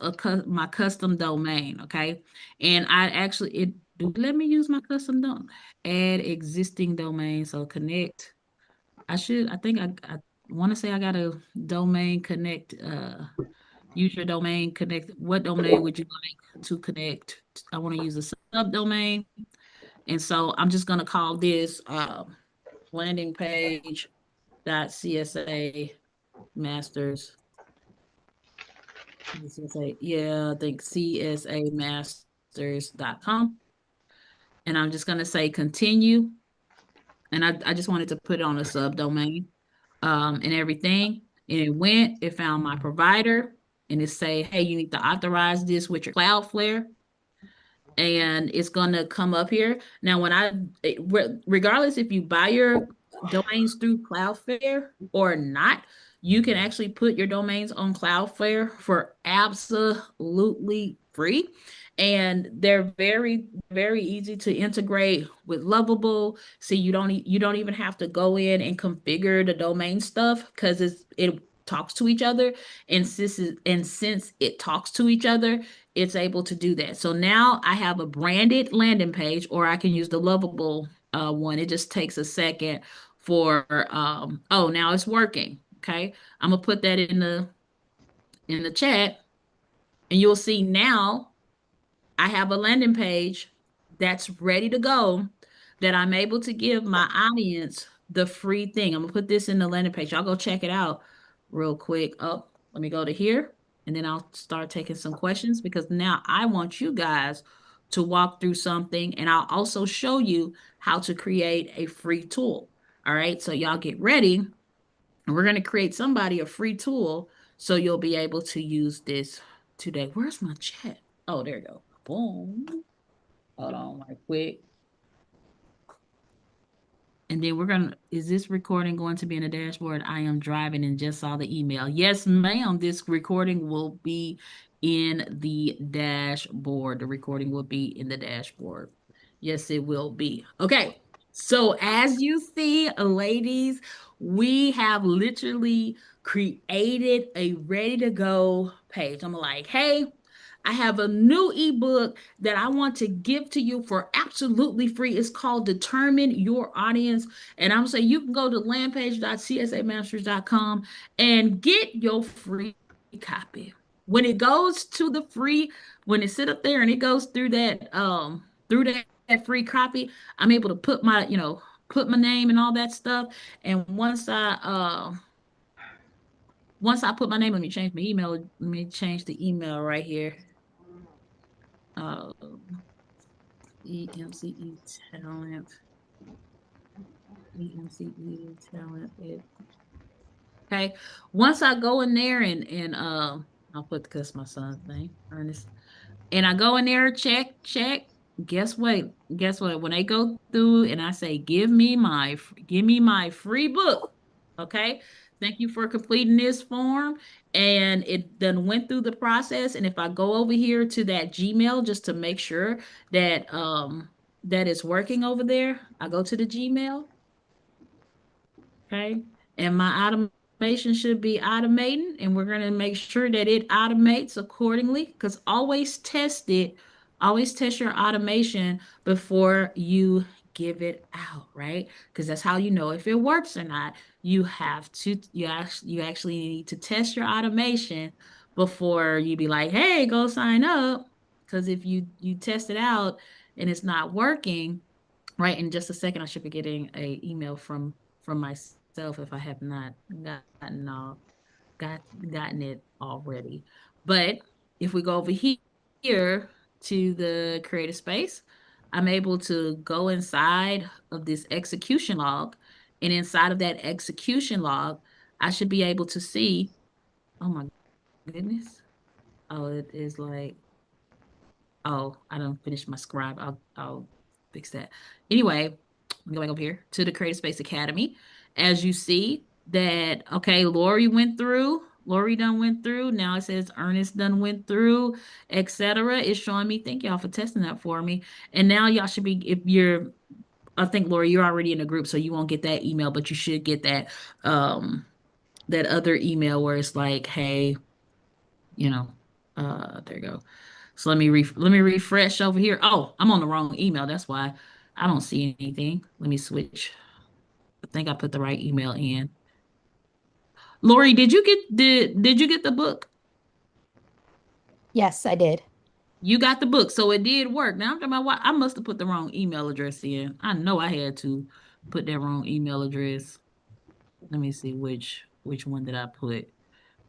my custom domain. Okay, and let me use my custom domain. Add existing domain. So connect. I think I want to say I got a domain connect. Use your domain connect. What domain would you like to connect? I want to use a subdomain. And so I'm just going to call this landing page .csa masters. Yeah, I think csamasters.com. And I'm just going to say continue. And I just wanted to put it on a subdomain and everything. And it found my provider, and it say, hey, you need to authorize this with your Cloudflare. And it's going to come up here. Now, regardless if you buy your domains through Cloudflare or not, you can actually put your domains on Cloudflare for absolutely free. And they're very, very easy to integrate with Lovable. So you don't even have to go in and configure the domain stuff, because it talks to each other. And since it talks to each other, it's able to do that. So now I have a branded landing page, or I can use the Lovable one. It just takes a second for now it's working. Okay. I'm gonna put that in the chat, and you'll see now I have a landing page that's ready to go, that I'm able to give my audience the free thing. I'm gonna put this in the landing page. I'll go check it out real quick. Oh, let me go to here, and then I'll start taking some questions, because now I want you guys to walk through something, and I'll also show you how to create a free tool. All right, so y'all get ready, and we're gonna create somebody a free tool so you'll be able to use this today. Where's my chat? Oh, there you go. Boom. Hold on right quick. And then is this recording going to be in the dashboard? I am driving and just saw the email. Yes, ma'am. This recording will be in the dashboard. The recording will be in the dashboard. Yes, it will be. Okay. So as you see, ladies, we have literally created a ready to go page. I'm like, hey, I have a new ebook that I want to give to you for absolutely free. It's called Determine Your Audience. And I'm saying you can go to landpage.csamasters.com and get your free copy. When it goes to the free, when it sit up there and it goes through that free copy, I'm able to put my name and all that stuff. And once I put my name, let me change my email. Let me change the email right here. EMCE Talent. EMCE Talent. Okay. Once I go in there and I'll put because my son's name, Ernest. And I go in there, check. Guess what? Guess what? When they go through and I say, give me my free book. Okay. Thank you for completing this form. And it then went through the process. And if I go over here to that Gmail just to make sure that that it's working over there, I go to the Gmail. Okay. And my automation should be automating, and we're going to make sure that it automates accordingly because always test it. Always test your automation before you give it out, right? Because that's how you know if it works or not. You have to, you actually need to test your automation before you be like, hey, go sign up. Because if you test it out and it's not working, right, in just a second, I should be getting a email from myself if I have not gotten it already. But if we go over here to the creative space, I'm able to go inside of this execution log. And inside of that execution log, I should be able to see, oh my goodness. Oh, it is like, oh, I don't finish my scribe. I'll fix that. Anyway, I'm going over here to the Creative Space Academy. As you see that, okay, Lori went through. Lori done went through. Now it says Ernest done went through, etc. It's showing me. Thank y'all for testing that for me. And now y'all should be, if you're, I think Lori, you're already in a group, so you won't get that email, but you should get that that other email where it's like, hey, you know, there you go. So let me refresh over here. Oh, I'm on the wrong email. That's why I don't see anything. Let me switch. I think I put the right email in. Lori, did you get the book? Yes, I did. You got the book, so it did work. Now I'm talking about why I must have put the wrong email address in. I know I had to put that wrong email address. Let me see which one did I put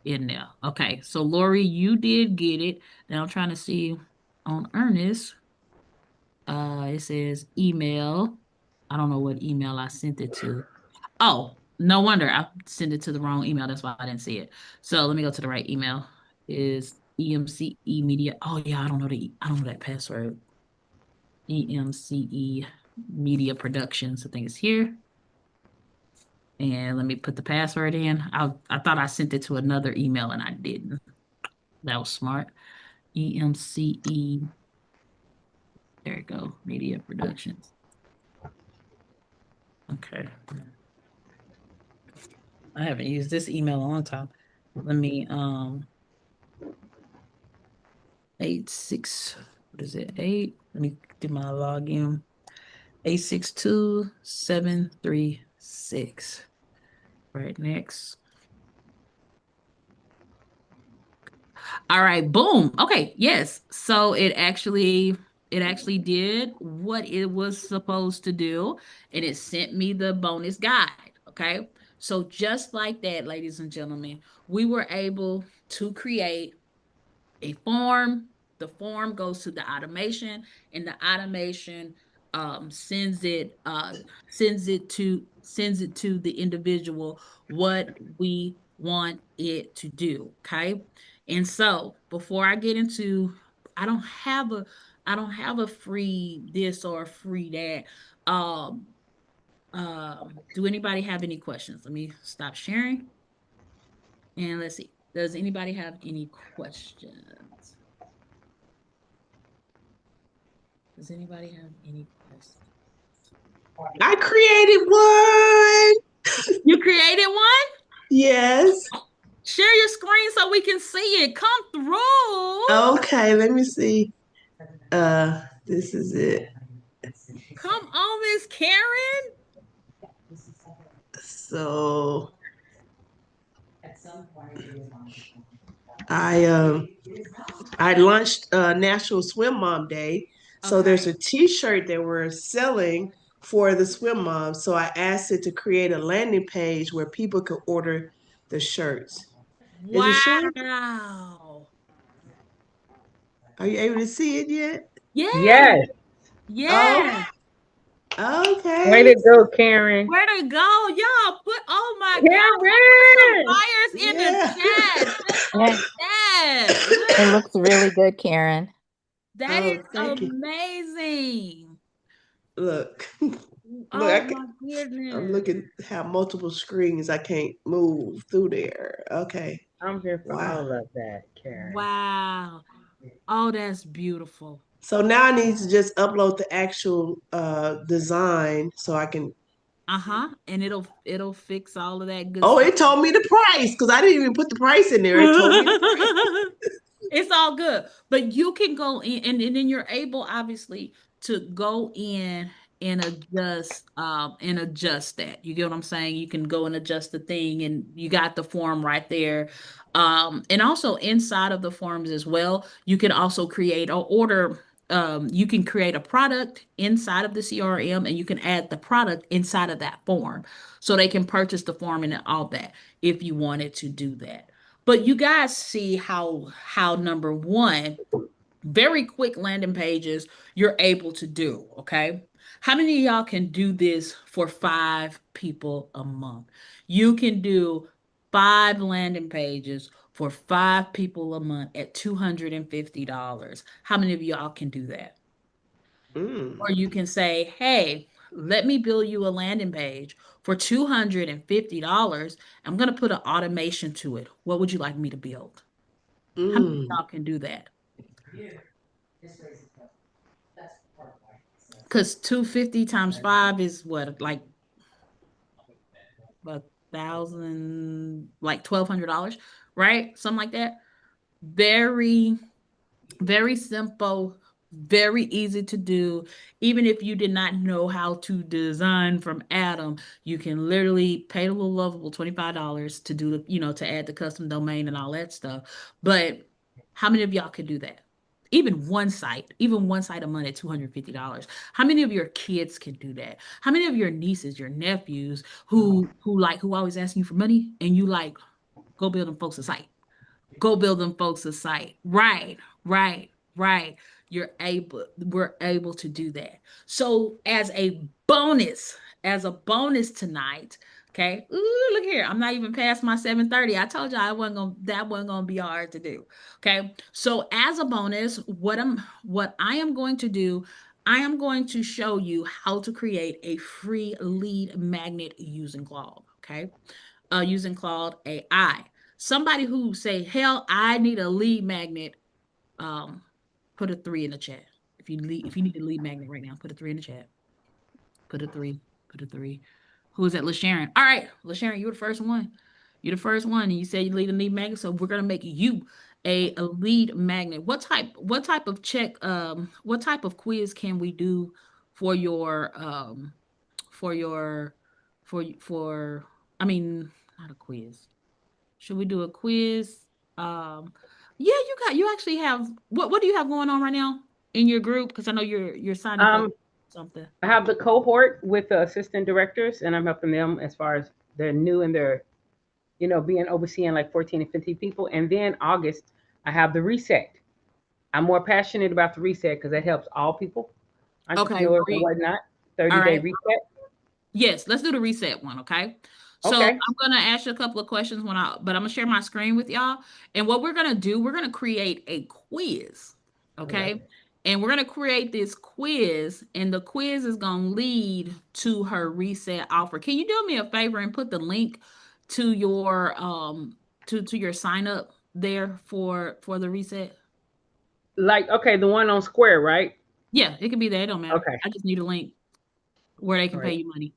in there. Okay, so Lori, you did get it. Now I'm trying to see on Ernest. It says email. I don't know what email I sent it to. Oh, no wonder I sent it to the wrong email. That's why I didn't see it. So let me go to the right email. Is EMCE Media. Oh yeah, I don't know that password. EMCE Media Productions. I think it's here. And let me put the password in. I thought I sent it to another email and I didn't. That was smart. EMCE. There you go. Media Productions. Okay. I haven't used this email in a long time. Let me 86, what is it? 8. Let me do my login. 862736. Right, next. All right, boom. Okay, yes. So it actually did what it was supposed to do, and it sent me the bonus guide. Okay. So just like that, ladies and gentlemen, we were able to create a form. The form goes to the automation, and the automation sends it to the individual what we want it to do. Okay. And so before I get into, I don't have a free this or a free that. Do anybody have any questions? Let me stop sharing. And let's see. Does anybody have any questions? Does anybody have any questions? I created one. You created one? Yes. Share your screen so we can see it come through. Okay, let me see. This is it. Come on, Miss Karen. So I launched National Swim Mom Day. So there's a T-shirt that we're selling for the Swim Mom. So I asked it to create a landing page where people could order the shirts. Is it showing? Wow. Are you able to see it yet? Yeah. Yes. Yeah. Okay. Way to go, Karen. Where to go? Y'all put, oh my God. Karen! chat. Yeah, That. it looks really good, Karen. That Oh, is thank you. amazing. Look, look, Oh my I'm goodness. looking, have multiple screens. I can't move through there. Okay. I'm here for Wow. all of that, Karen. Wow. Oh, that's beautiful. So now I need to just upload the actual design so I can. Uh-huh. And it'll fix all of that good Oh, stuff. it told me the price because I didn't even put the price in there. It told me the price. It's all good. But you can go in and then you're able obviously to go in and adjust that. You get what I'm saying? You can go and adjust the thing and you got the form right there. And also inside of the forms as well, you can also create or order you can create a product inside of the CRM and you can add the product inside of that form. So they can purchase the form and all that if you wanted to do that. But you guys see how number one, very quick landing pages you're able to do, okay? How many of y'all can do this for 5 people a month? You can do 5 landing pages for 5 people a month at $250. How many of y'all can do that? Or you can say, hey, let me build you a landing page for $250. I'm going to put an automation to it. What would you like me to build? How many of Mm. y'all can do that? Because 250 times 5 is what, like a thousand, like $1,200, right? Something like that. Very, very simple, very easy to do. Even if you did not know how to design from Atom, you can literally pay the little lovable $25 to do the, to add the custom domain and all that stuff. But how many of y'all can do that? Even one site a month at $250. How many of your kids can do that? How many of your nieces, your nephews who always asking you for money and you like, go build them folks a site. Go build them folks a site. Right, right, right. We're able to do that. So as a bonus tonight, okay. Ooh, look here. I'm not even past my 7:30. I told you that wasn't gonna be hard to do. Okay. So as a bonus, what I am going to do, I am going to show you how to create a free lead magnet using Claude. Okay. Using Claude AI. Somebody who say, hell, I need a lead magnet, put a 3 in the chat. If you need a lead magnet right now, put a 3 in the chat. Put a 3. Put a 3. Who is that? LaSharon. All right, LaSharon, you're the first one. You're the first one. And you said you lead a lead magnet, so we're gonna make you a lead magnet. What type what type of quiz can we do for your for your for I mean not a quiz. Should we do a quiz? Yeah, you actually have what do you have going on right now in your group? Because I know you're signing up Um, something. I have the cohort with the assistant directors, and I'm helping them as far as they're new and they're, being overseeing like 14 and 15 people. And then August, I have the reset. I'm more passionate about the reset because that helps all people, Okay, entrepreneurs and whatnot. all 30-day right. reset. Yes, let's do the reset one, okay? So Okay. I'm gonna ask you a couple of questions but I'm gonna share my screen with y'all. And what we're gonna do, we're gonna create a quiz, okay? And we're gonna create this quiz, and the quiz is gonna lead to her reset offer. Can you do me a favor and put the link to your to your sign up there for the reset? Like, okay, the one on Square, right? Yeah, it can be there. It don't matter. Okay. I just need a link where they All can pay right. you money.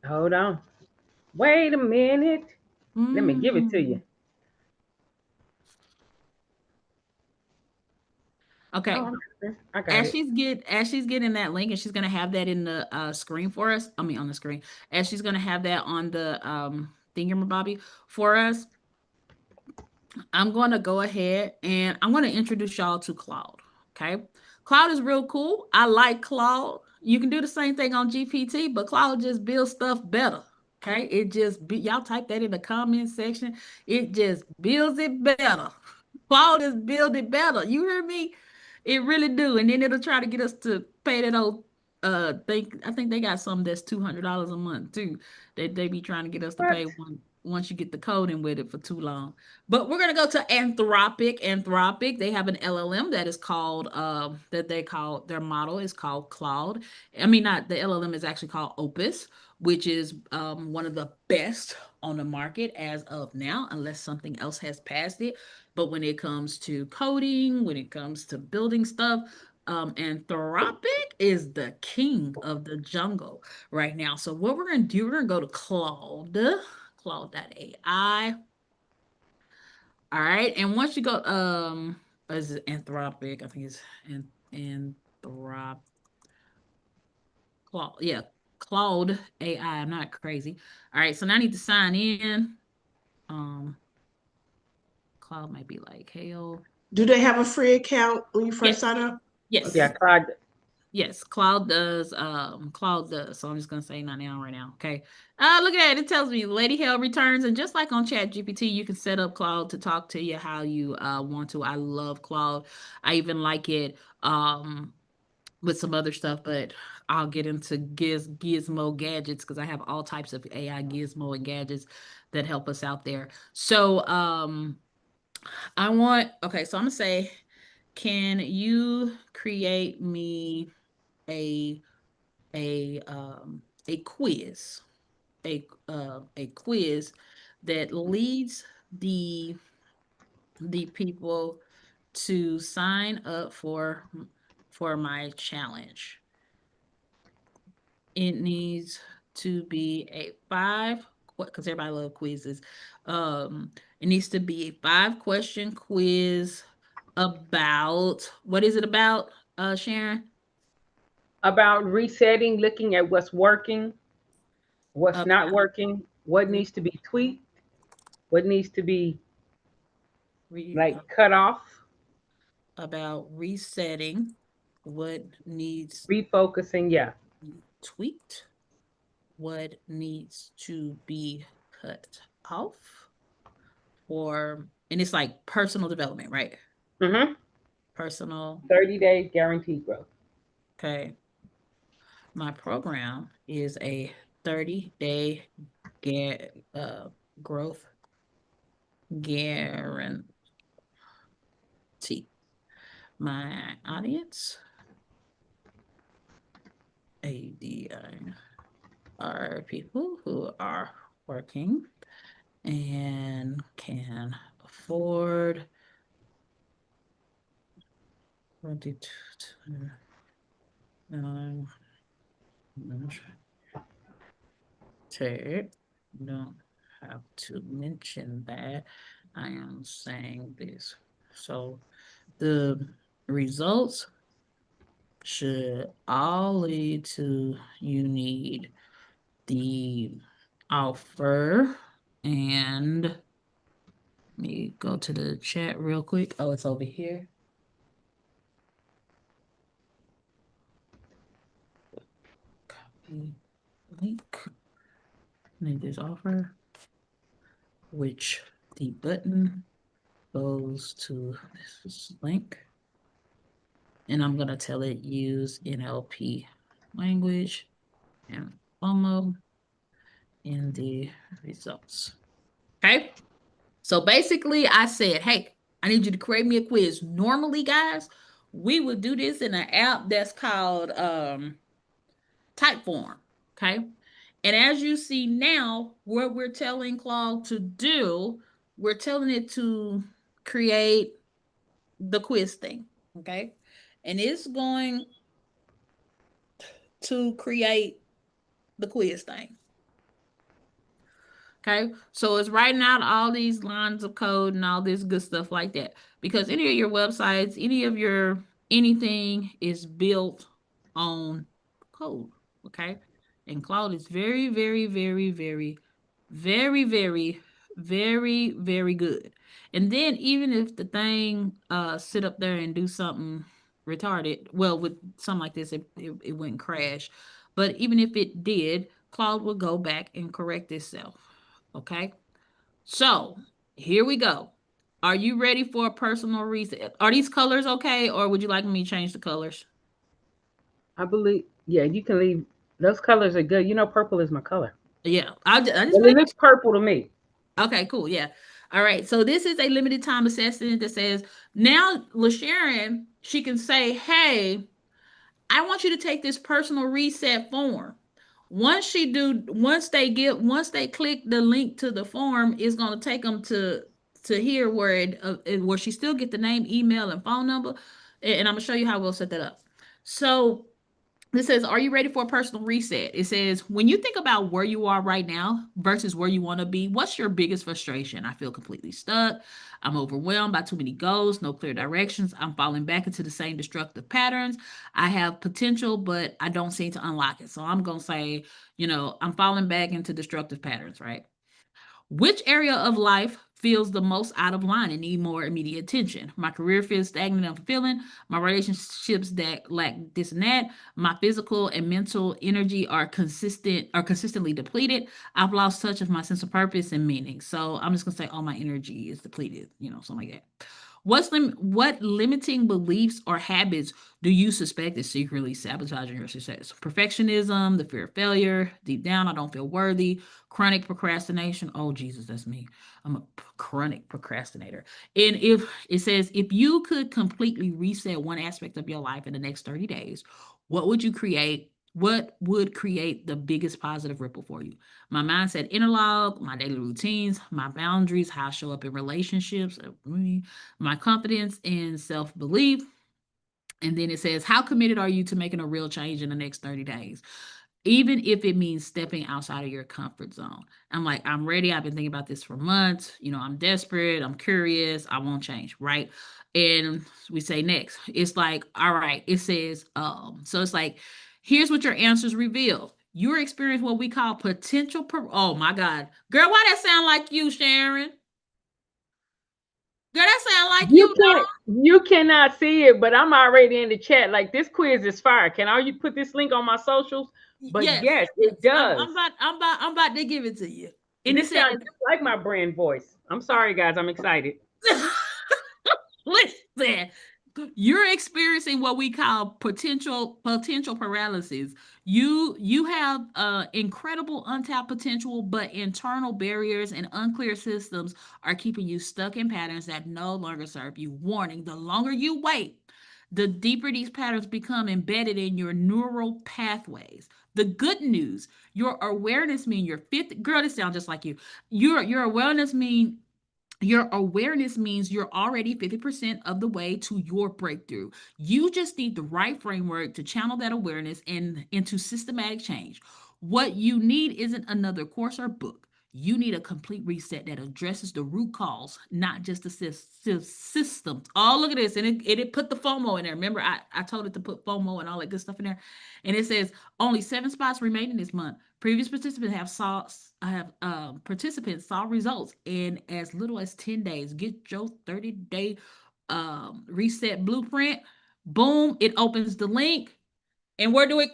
Hold on. Wait a minute. Let me give it to you. Mm. Okay. I got it. As she's getting that link, and she's gonna have that in the screen for us. I mean on the screen. As she's gonna have that on the thingamabobby for us, I'm gonna go ahead and I'm gonna introduce y'all to Claude. Okay. Claude is real cool. I like Claude. You can do the same thing on GPT, but Claude just builds stuff better. Okay. Y'all type that in the comment section. It just builds it better. Claude just build it better. You hear me? It really do. And then it'll try to get us to pay that old I think they got some that's $200 a month too. They be trying to get us to What? pay one. once you get the coding with it for too long. But we're gonna go to Anthropic. Anthropic, they have an LLM that is called that they call their model is called Claude. I mean, not the LLM is actually called Opus, which is one of the best on the market as of now, unless something else has passed it. But when it comes to coding, when it comes to building stuff, Anthropic is the king of the jungle right now. So what we're gonna do, we're gonna go to Claude.ai. All right, and once you go, is it Anthropic? I think it's Anthrop. Claude, yeah, Claude AI. I'm not crazy. All right, so now I need to sign in. Claude might be like, "Hail." Do they have a free account when you first Yes. sign up? Yes. Yeah, Claude. Yes, Claude does. Claude does. So I'm just gonna say not now, right now. Okay. Look at it. It tells me Lady Hell returns, and just like on ChatGPT, you can set up Claude to talk to you how you want to. I love Claude. I even like it with some other stuff, but I'll get into gizmo gadgets because I have all types of AI gizmo and gadgets that help us out there. So okay, so I'm gonna say, can you create me a quiz, a quiz that leads the people to sign up for my challenge. It needs to be a 5, because everybody loves quizzes. It needs to be a 5-question quiz about, what is it about, Sharon? About resetting, looking at what's working, what's not About working, what needs to be tweaked, what needs to be like cut off, about resetting, what needs refocusing. Yeah. tweaked, what needs to be cut off, and it's like personal development, right? Mm-hmm. Personal. 30 days guaranteed growth. Okay. My program is a 30-day growth guarantee. My audience, ADI, are people who are working and can afford don't have to mention that I am saying this. So the results should all lead to you need the offer. And let me go to the chat real quick. Oh, it's over here. Copy link. Need this offer, which the button goes to this link. And I'm going to tell it use NLP language and FOMO in the results. Okay. So basically I said, hey, I need you to create me a quiz. Normally, guys, we would do this in an app that's called Typeform. Okay. And as you see now, what we're telling Claude to do, we're telling it to create the quiz thing. Okay. And it's going to create the quiz thing. Okay, so it's writing out all these lines of code and all this good stuff like that, because any of your websites, any of your anything is built on code. Okay, and Claude is very, very, very, very, very, very, very, very good. And then even if the thing sit up there and do something retarded, well, with something like this, it wouldn't crash. But even if it did, Claude will go back and correct itself. Okay, so here we go. Are you ready for a personal reset? Are these colors okay, or would you like me to change the colors? I believe, yeah, you can leave. Those colors are good. You know, purple is my color. Yeah, I just Well, it looks purple to me. Okay, cool. Yeah. All right. So this is a limited time assessment that says now LaSharon, she can say, hey, I want you to take this personal reset form. Once they click the link to the form, it's gonna take them to here where she still get the name, email, and phone number. And I'm gonna show you how we'll set that up. So this says, are you ready for a personal reset? It says, when you think about where you are right now versus where you want to be, what's your biggest frustration? I feel completely stuck. I'm overwhelmed by too many goals, no clear directions. I'm falling back into the same destructive patterns. I have potential, but I don't seem to unlock it. So I'm going to say, I'm falling back into destructive patterns, right? Which area of life feels the most out of line and need more immediate attention? My career feels stagnant and fulfilling. My relationships that lack this and that. My physical and mental energy are consistently depleted. I've lost touch of my sense of purpose and meaning. So I'm just gonna say all my energy is depleted, something like that. What limiting beliefs or habits do you suspect is secretly sabotaging your success? Perfectionism, the fear of failure, deep down, I don't feel worthy, chronic procrastination. Oh, Jesus, that's me. I'm a chronic procrastinator. And if it says, if you could completely reset one aspect of your life in the next 30 days, what would you create? What would create the biggest positive ripple for you? My mindset interlog, my daily routines, my boundaries, how I show up in relationships, my confidence and self-belief. And then it says, how committed are you to making a real change in the next 30 days? Even if it means stepping outside of your comfort zone. I'm like, I'm ready. I've been thinking about this for months. I'm desperate. I'm curious. I won't change. Right. And we say next. It's like, all right. It says, so it's like, here's what your answers reveal. You're experiencing what we call potential. Oh my God. Girl, why that sound like you, Sharon? Girl, that sound like You cannot see it, but I'm already in the chat. Like, this quiz is fire. Can you put this link on my socials? But yes, it does. I'm about to give it to you. And This sounds just like my brand voice. I'm sorry, guys. I'm excited. Listen, you're experiencing what we call potential paralysis. You have incredible untapped potential, but internal barriers and unclear systems are keeping you stuck in patterns that no longer serve you. Warning, the longer you wait, the deeper these patterns become embedded in your neural pathways. The good news, your awareness mean your fifth girl, this sounds just like you. Your awareness means you're already 50% of the way to your breakthrough. You just need the right framework to channel that awareness into systematic change. What you need isn't another course or book. You need a complete reset that addresses the root cause, not just the systems. Oh, look at this. And it put the FOMO in there. Remember, I told it to put FOMO and all that good stuff in there. And it says only 7 spots remaining this month. Previous participants saw results in as little as 10 days. Get your 30-day reset blueprint. Boom, it opens the link. And where do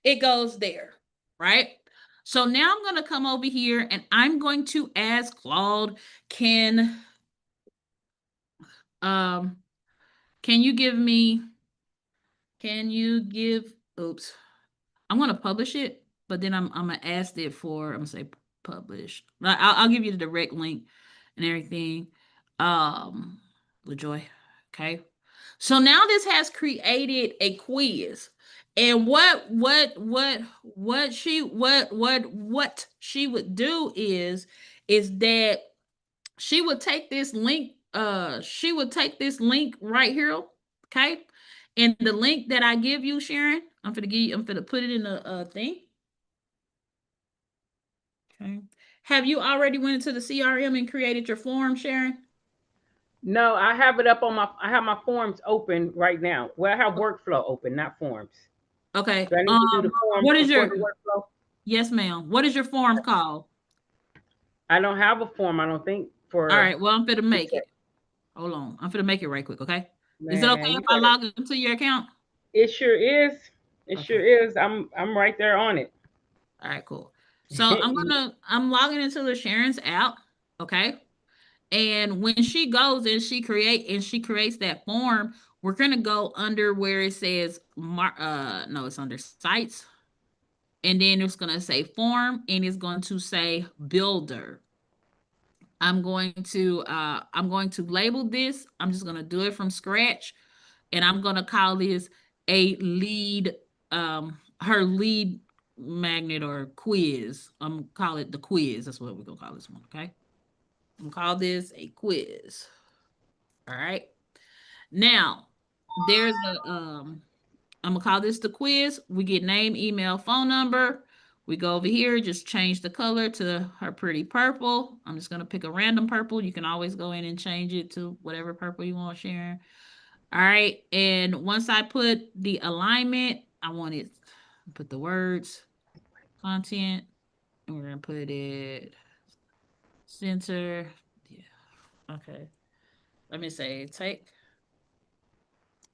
it goes there, right? So now I'm going to come over here and I'm going to ask Claude, can you give, oops, I'm going to publish it, but then I'm going to ask it for, I'm going to say publish. I'll give you the direct link and everything. LaJoy. Okay. So now this has created a quiz. And what she would do is that she would take this link right here, okay? And the link that I give you, Sharon, I'm gonna put it in a thing. Okay. Have you already went into the CRM and created your form, Sharon? No, I have it up on I have my forms open right now. Well, I have workflow open, not forms. Okay. Do I need to do the form what is your workflow? Yes, ma'am. What is your form called? I don't have a form, I don't think, for. All right. Well, I'm gonna make it. Hold on. I'm gonna make it right quick, okay? Man, is it okay if I log into your account? It sure is. It sure is. I'm right there on it. All right, cool. So I'm logging into the Sharon's app, okay? And when she goes and she creates that form, we're gonna go under where it says no, it's under sites. and then it's going to say form, and it's going to say builder. I'm going to label this. I'm just going to do it from scratch, and I'm going to call this a lead, her lead magnet or quiz. I'm going to call it the quiz. That's what we're going to call this one, okay? I'm going to call this a quiz. All right. Now, there's a, I'm going to call this the quiz. We get name, email, phone number. We go over here, just change the color to her pretty purple. I'm just going to pick a random purple. You can always go in and change it to whatever purple you want, Sharon. All right. And once I put the alignment, I want it, put the words, content, and we're going to put it center. Yeah. Okay. Let me say,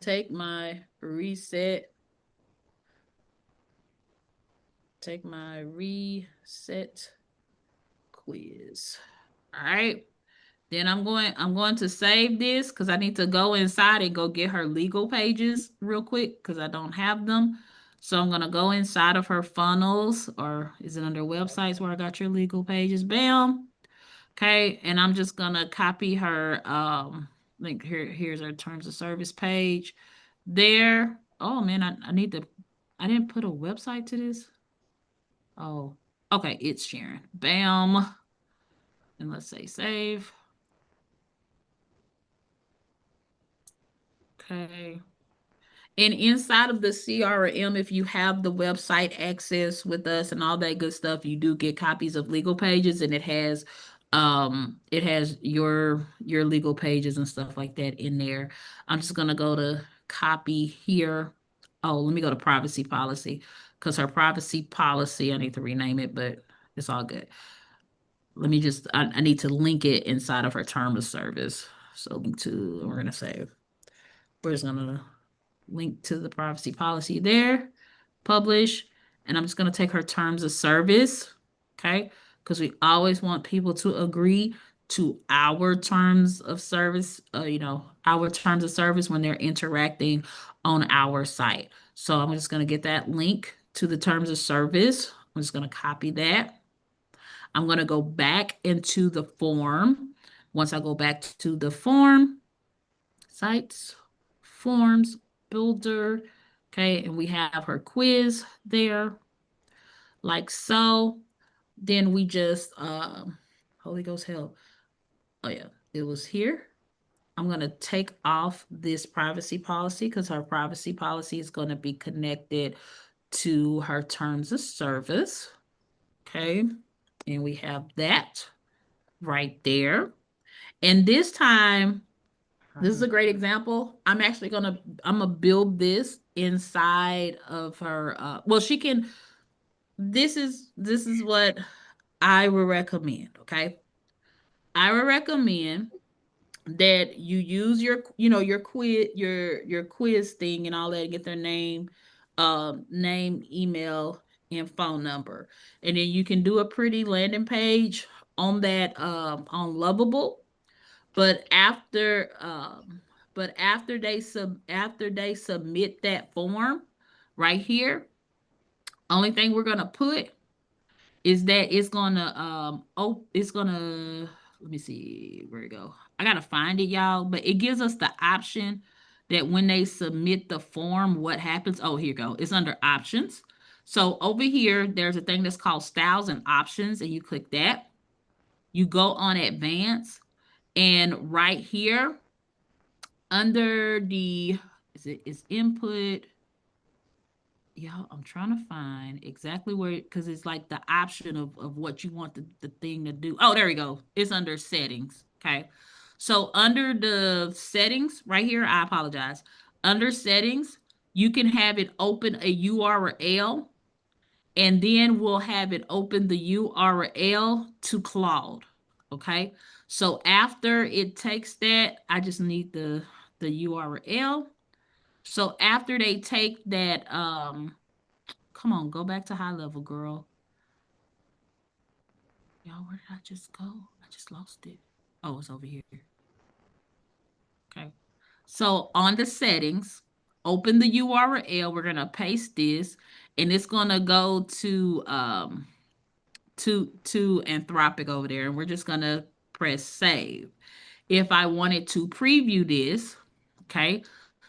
take my reset quiz. All right. Then I'm going to save this because I need to go inside and go get her legal pages real quick because I don't have them. So I'm going to go inside of her funnels, or is it under websites where I got your legal pages? Bam. Okay. And I'm just going to copy her link here. Here's her terms of service page there. Oh man, I didn't put a website to this. Oh, okay. It's Sharon. Bam. And let's say save. Okay. And inside of the CRM, if you have the website access with us and all that good stuff, you do get copies of legal pages, and it has your legal pages and stuff like that in there. I'm just gonna go to copy here. Oh, let me go to privacy policy, because her privacy policy, I need to rename it, but it's all good. Let me just, I need to link it inside of her term of service. So we're gonna save. We're just gonna link to the privacy policy there, publish, and I'm just going to take her terms of service, okay? Because we always want people to agree to our terms of service, our terms of service when they're interacting on our site. So I'm just going to get that link to the terms of service. I'm just going to copy that. I'm going to go back into the form. Once I go back to the form, sites, forms, builder, okay, and we have her quiz there, like so. Then we just, Holy Ghost help. Oh yeah, it was here. I'm going to take off this privacy policy because her privacy policy is going to be connected to her terms of service. Okay, and we have that right there. And this time, this is a great example. I'm gonna build this inside of her. Well, she can, this is what I would recommend. Okay. I would recommend that you use your quiz thing and all that, and get their name, email, and phone number. And then you can do a pretty landing page on that, on Lovable. But after they submit that form right here, only thing we're gonna put is that it's gonna let me see where it go. I gotta find it, y'all, but it gives us the option that when they submit the form, what happens. Oh, here you go. It's under options. So over here, there's a thing that's called styles and options, and you click that. You go on advanced. And right here, under the, is input, y'all, I'm trying to find exactly where, because it's like the option of what you want the thing to do. Oh, there we go. It's under settings, okay? So under the settings right here, I apologize. Under settings, you can have it open a URL, and then we'll have it open the URL to Claude, okay? So after it takes that, I just need the URL. So after they take that, come on, go back to high level, girl. Y'all, where did I just go? I just lost it. Oh, it's over here. Okay. So on the settings, open the URL. We're gonna paste this, and it's gonna go to Anthropic over there, and we're just gonna press save. If I wanted to preview this, okay,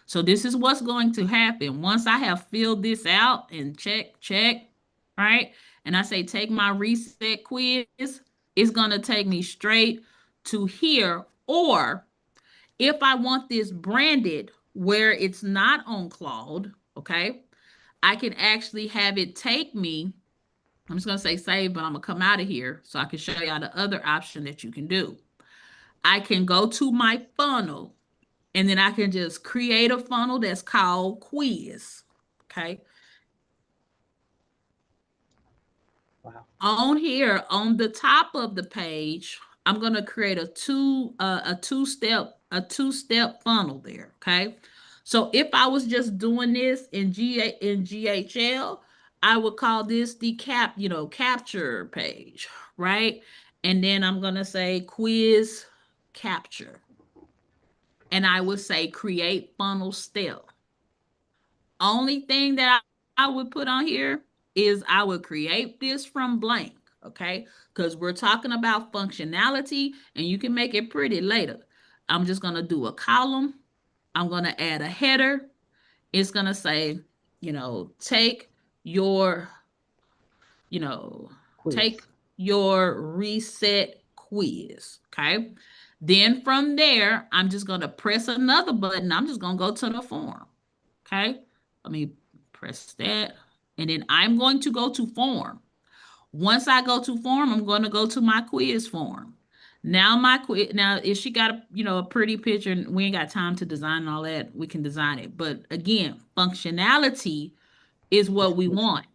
so this is what's going to happen. Once I have filled this out and check, right, and I say take my reset quiz, it's gonna take me straight to here. Or if I want this branded where it's not on Claude, okay, I can actually have it take me. I'm just going to say save, but I'm going to come out of here so I can show y'all the other option that you can do. I can go to my funnel, and then I can just create a funnel that's called quiz. Okay. Wow. On here, on the top of the page, I'm going to create a two-step funnel there. Okay. So if I was just doing this in GHL, I would call this the capture page, right? And then I'm going to say quiz capture. And I would say create funnel step. Only thing that I would put on here is I would create this from blank, okay? Because we're talking about functionality, and you can make it pretty later. I'm just going to do a column. I'm going to add a header. It's going to say, take your, Quiz. take your reset quiz, okay? Then from there, I'm just going to press another button. I'm just going to go to the form, okay? Let me press that. And then I'm going to go to form. Once I go to form, I'm going to go to my quiz form. Now if she got a pretty picture, and we ain't got time to design all that, we can design it. But again, functionality is what we want.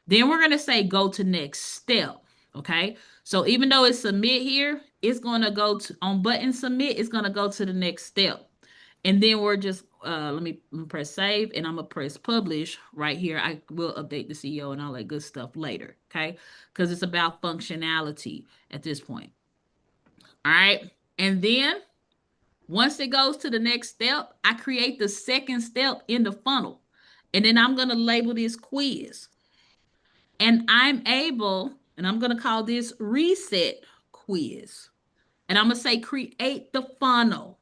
Then we're going to say go to next step. Okay. So even though it's submit here, it's going to go to on button submit, it's going to go to the next step. And then we're just, let me press save, and I'm going to press publish right here. I will update the CEO and all that good stuff later, okay? Because it's about functionality at this point. All right. And then once it goes to the next step, I create the second step in the funnel. And then I'm going to label this quiz. And I'm going to call this reset quiz. And I'm going to say create the funnel.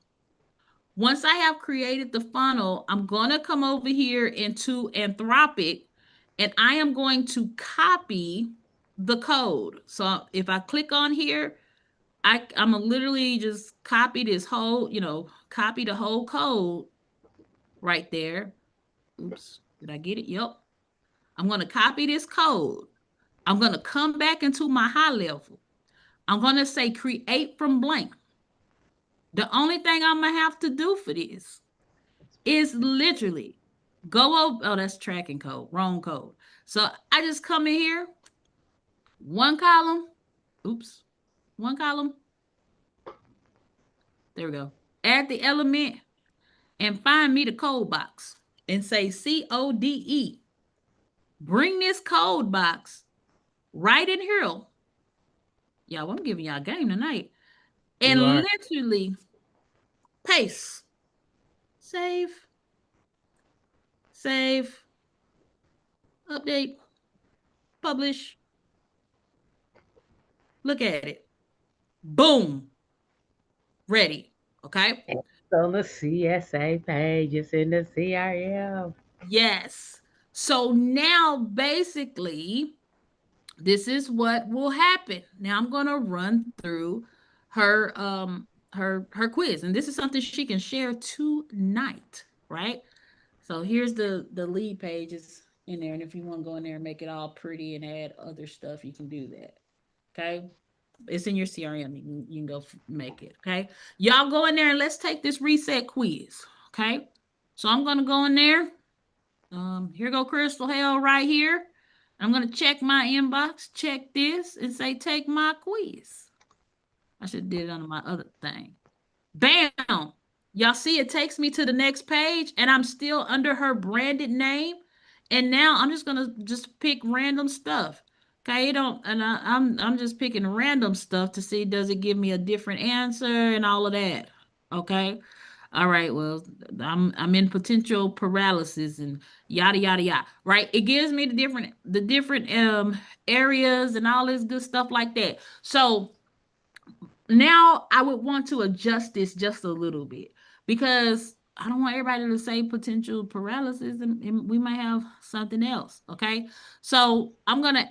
Once I have created the funnel, I'm going to come over here into Anthropic, and I am going to copy the code. So if I click on here, I'm going to literally just copy this whole, copy the whole code right there. Oops, did I get it? Yep. I'm going to copy this code. I'm going to come back into my high level. I'm going to say create from blank. The only thing I'm going to have to do for this is literally go over. Oh, that's tracking code, wrong code. So I just come in here, one column. Oops, one column. There we go. Add the element and find me the code box and say CODE. Bring this code box right in here. Y'all, I'm giving y'all a game tonight. And literally paste. Save. Update. Publish. Look at it. Boom. Ready. Okay. So the CSA page is in the CRM. Yes. So now basically, this is what will happen. Now I'm going to run through her her quiz, and this is something she can share tonight, right? So here's the lead pages in there, and if you want to go in there and make it all pretty and add other stuff, you can do that. Okay, it's in your CRM. You can go make it. Okay, y'all go in there and let's take this reset quiz. Okay, so I'm gonna go in there. Here go Crystal Hale right here. I'm gonna check my inbox, check this, and say take my quiz. I should have did it on my other thing. Bam! Y'all see it takes me to the next page, and I'm still under her branded name. And now I'm just gonna pick random stuff. Okay, I'm just picking random stuff to see does it give me a different answer and all of that. Okay. All right, well, I'm in potential paralysis and yada yada yada. Right? It gives me the different areas and all this good stuff like that. So now I would want to adjust this just a little bit because I don't want everybody to say potential paralysis and we might have something else. Okay. So I'm gonna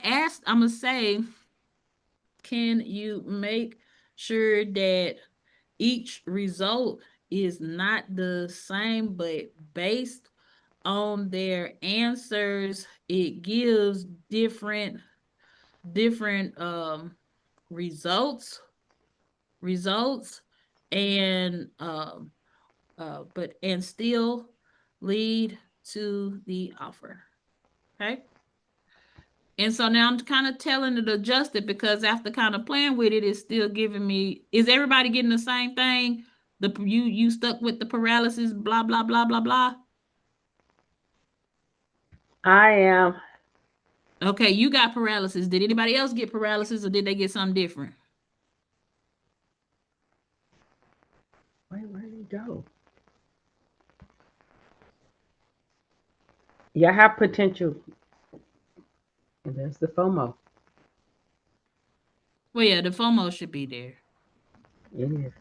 say, can you make sure that each result is not the same, but based on their answers, it gives different results results and but and still lead to the offer. Okay. And so now I'm kind of telling it to adjust it because after kind of playing with it, it's still giving me, is everybody getting the same thing? You stuck with the paralysis, blah, blah, blah, blah, blah. I am. Okay, you got paralysis. Did anybody else get paralysis or did they get something different? Wait, where did it go? Yeah, I have potential. And there's the FOMO. Well, yeah, the FOMO should be there. It is.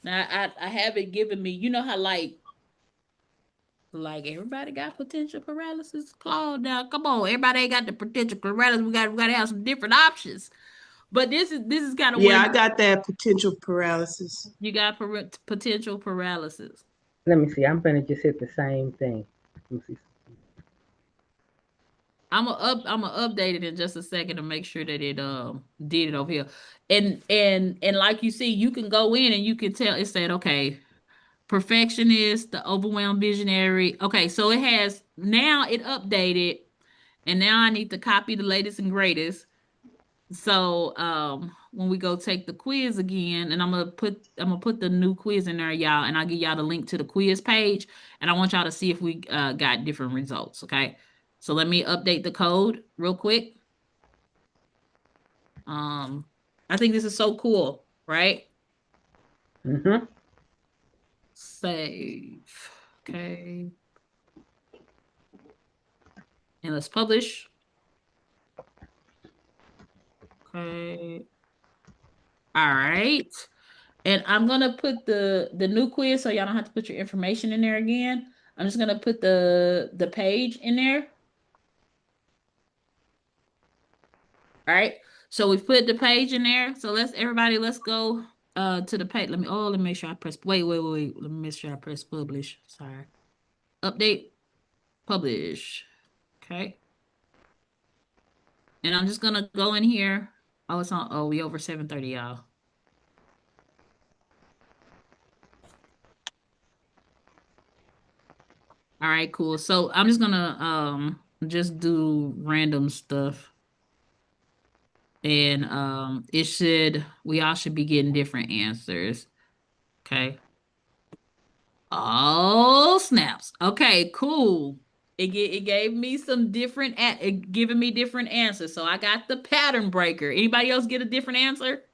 Now I haven't given me, you know how like everybody got potential paralysis, Claude. Now come on, everybody ain't got the potential paralysis. We gotta have some different options. But this is kind of where Yeah, I got that potential paralysis. you got potential paralysis. Let me see. I'm gonna just hit the same thing. Let me see. I'm gonna update it in just a second to make sure that it did it over here. And like you see, you can go in and you can tell it said, okay, perfectionist, the overwhelmed visionary. Okay, so it has now it updated, and now I need to copy the latest and greatest. So when we go take the quiz again, and I'm gonna put the new quiz in there, y'all, and I'll give y'all the link to the quiz page, and I want y'all to see if we got different results. Okay. So let me update the code real quick. I think this is so cool, right? Mm-hmm. Save. Okay. And let's publish. Okay. All right. And I'm gonna put the new quiz so y'all don't have to put your information in there again. I'm just gonna put the page in there. All right. So we've put the page in there. So let's go to the page. Let me make sure I press wait. Let me make sure I press publish. Sorry. Update. Publish. Okay. And I'm just gonna go in here. Oh, it's on. Oh, we over 7:30, y'all. All right, cool. So I'm just gonna just do random stuff. And we all should be getting different answers. Okay. Oh, snaps. Okay, cool. It gave me some different it giving me different answers. So I got the pattern breaker. Anybody else get a different answer?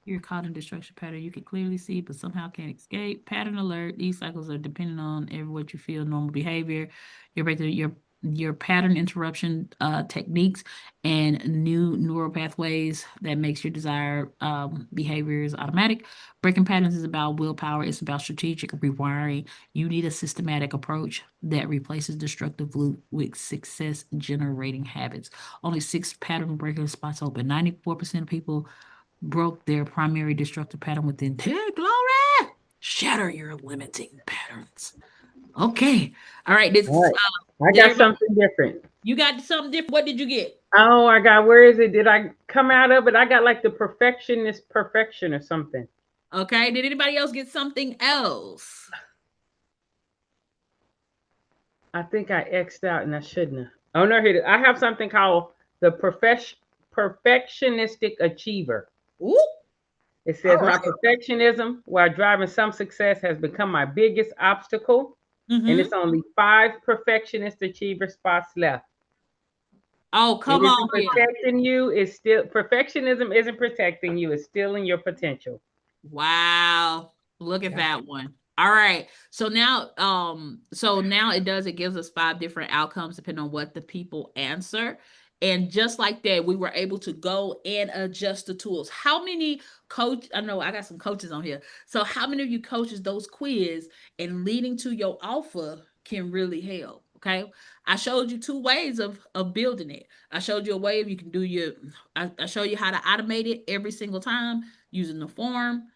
You're caught in destruction pattern. You can clearly see, but somehow can't escape. Pattern alert. These cycles are dependent on what you feel, normal behavior, your pattern interruption techniques, and new neural pathways that makes your desired behaviors automatic. Breaking patterns is about willpower. It's about strategic rewiring. You need a systematic approach that replaces destructive loop with success generating habits. Only 6 pattern breaker spots open. 94% of people broke their primary destructive pattern within 10. Glory! Shatter your limiting patterns. Okay. All right. This All right. I got something different. You got something different. What did you get? Oh, I got, where is it? Did I come out of it? I got like the perfectionist perfection or something. Okay. Did anybody else get something else? I think I X'd out and I shouldn't have. Oh, no, here it is. I have something called the perfectionistic achiever. Ooh. It says, my perfectionism while driving some success has become my biggest obstacle. And it's only 5 perfectionist achiever spots left. Oh, It come isn't on here. protecting you. It's still perfectionism isn't protecting you. It's stealing your potential. Wow. Look at Yeah. that one. All right. So now it gives us 5 different outcomes depending on what the people answer. And just like that, we were able to go and adjust the tools. How many I know I got some coaches on here. So how many of you coaches those quiz and leading to your alpha can really help? Okay. I showed you 2 ways of building it. I showed you a way if you can do I show you how to automate it every single time using the form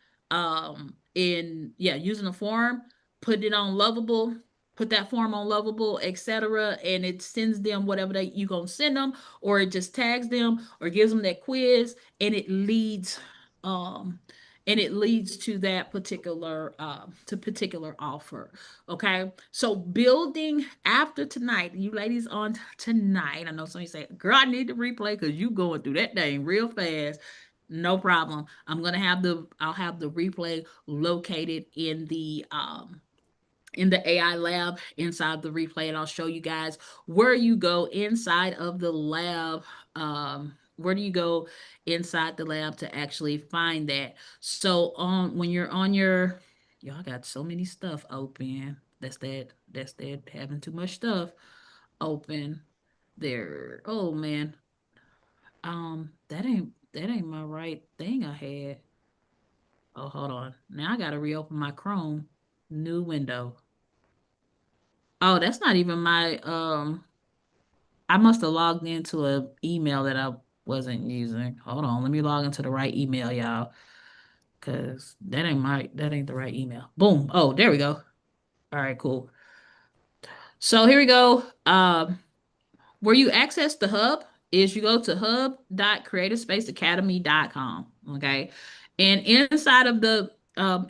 using the form, put it on Lovable, put that form on Lovable, etc., and it sends them whatever you gonna send them, or it just tags them or gives them that quiz, and it leads to that particular offer. Okay, so building after tonight, you ladies on tonight, I know some of you say, girl, I need to replay because you going through that thing real fast. No problem. I'll have the replay located in the AI lab inside the replay, and I'll show you guys where you go inside of the lab. Where do you go inside the lab to actually find that? So when you're on your, y'all got so many stuff open. That's that having too much stuff open there. Oh man. That ain't my right thing I had. Oh, hold on. Now I gotta reopen my Chrome. New window. Oh, that's not even my I must have logged into an email that I wasn't using. Hold on, let me log into the right email, y'all. Cause that ain't the right email. Boom. Oh, there we go. All right, cool. So here we go. Where you access the hub is you go to hub.creativespaceacademy.com. Okay. And inside of the hub,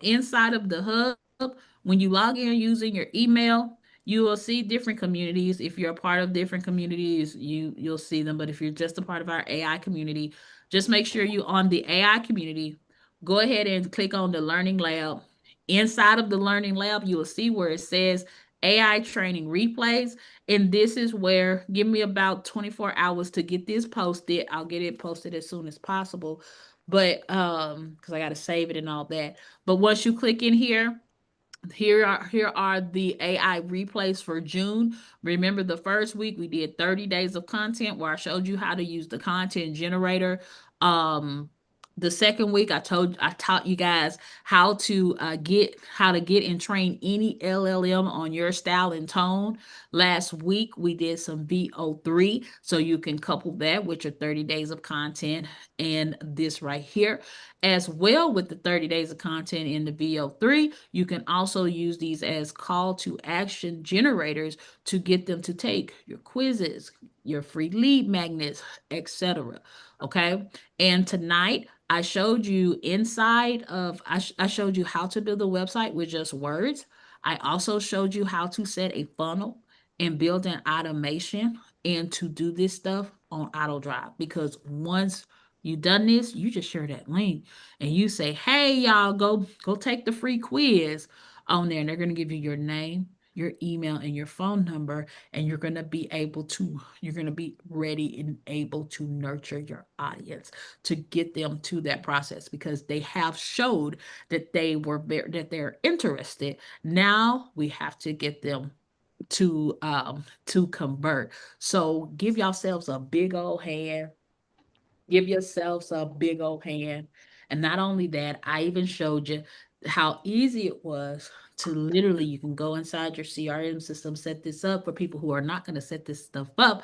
when you log in using your email, you will see different communities. If you're a part of different communities, you'll see them. But if you're just a part of our AI community, just make sure you on the AI community, go ahead and click on the Learning Lab. Inside of the Learning Lab, you will see where it says AI training replays. And this is where, give me about 24 hours to get this posted. I'll get it posted as soon as possible. But because I got to save it and all that. But once you click in here are the AI replays for June. Remember, the first week we did 30 days of content where I showed you how to use the content generator. The second week I taught you guys how to get and train any LLM on your style and tone. Last week we did some VO3, so you can couple that with your 30 days of content and this right here. As well, with the 30 days of content in the VO3, you can also use these as call to action generators to get them to take your quizzes, your free lead magnets, etc. Okay. And tonight I showed you I showed you how to build a website with just words. I also showed you how to set a funnel and build an automation and to do this stuff on auto drive, because once you done this, you just share that link and you say, hey, y'all, go take the free quiz on there. And they're going to give you your name, your email, and your phone number. And you're going to be ready and able to nurture your audience to get them to that process, because they have showed that they're interested. Now we have to get them to convert. So give yourselves a big old hand. Give yourselves a big old hand. And not only that, I even showed you how easy it was to literally, you can go inside your CRM system, set this up for people who are not going to set this stuff up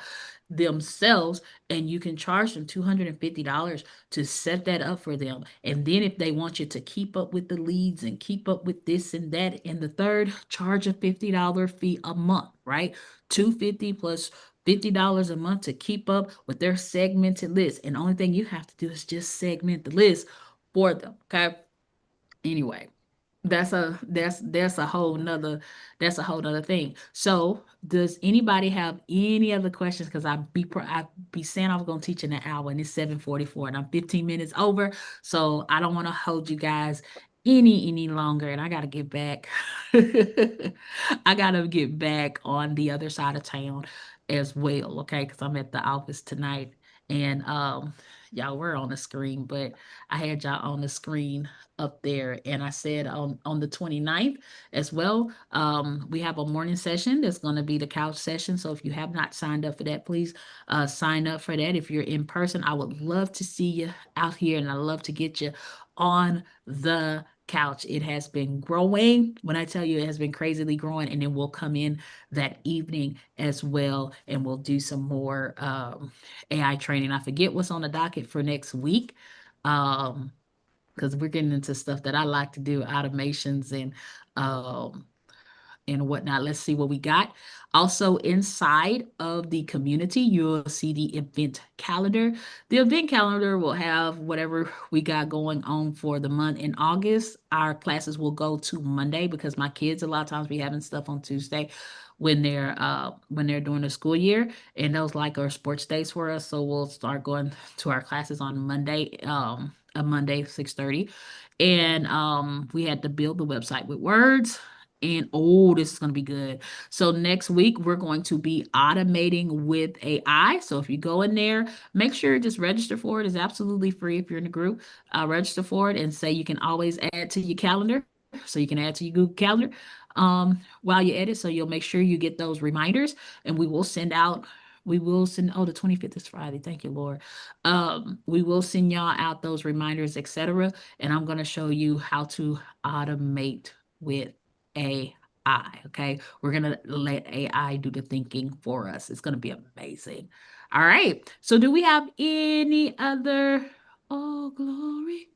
themselves, and you can charge them $250 to set that up for them. And then if they want you to keep up with the leads and keep up with this and that and the third, charge a $50 fee a month, right? $250 plus $50 a month to keep up with their segmented list. And the only thing you have to do is just segment the list for them. Okay. Anyway, that's a whole nother thing. So does anybody have any other questions? Because I'd be saying I was gonna teach in an hour and it's 7:44 and I'm 15 minutes over. So I don't want to hold you guys any longer, and I gotta get back. I gotta get back on the other side of town. as well, okay? Because I'm at the office tonight, and y'all were on the screen, but I had y'all on the screen up there, and I said on the 29th as well, we have a morning session that's going to be the couch session. So if you have not signed up for that, please sign up for that. If you're in person, I would love to see you out here, and I love to get you on the couch. It has been growing. When I tell you it has been crazily growing, and then we'll come in that evening as well, and we'll do some more AI training. I forget what's on the docket for next week, because we're getting into stuff that I like to do, automations and whatnot. Let's see what we got. Also, inside of the community, you'll see the event calendar. The event calendar will have whatever we got going on for the month. In August, our classes will go to Monday because my kids, a lot of times, be having stuff on Tuesday when they're doing the school year, and those like are sports days for us. So we'll start going to our classes on Monday, a Monday 6:30, and we had to build the website with words. And oh, this is going to be good. So next week, we're going to be automating with AI. So if you go in there, make sure you just register for it. It's absolutely free if you're in the group. Register for it and say you can always add to your calendar. So you can add to your Google Calendar while you edit. So you'll make sure you get those reminders, and we will send, oh, the 25th is Friday. Thank you, Lord. We will send y'all out those reminders, etc. And I'm going to show you how to automate with AI. Okay. We're going to let AI do the thinking for us. It's going to be amazing. All right. So do we have any other? Oh, glory.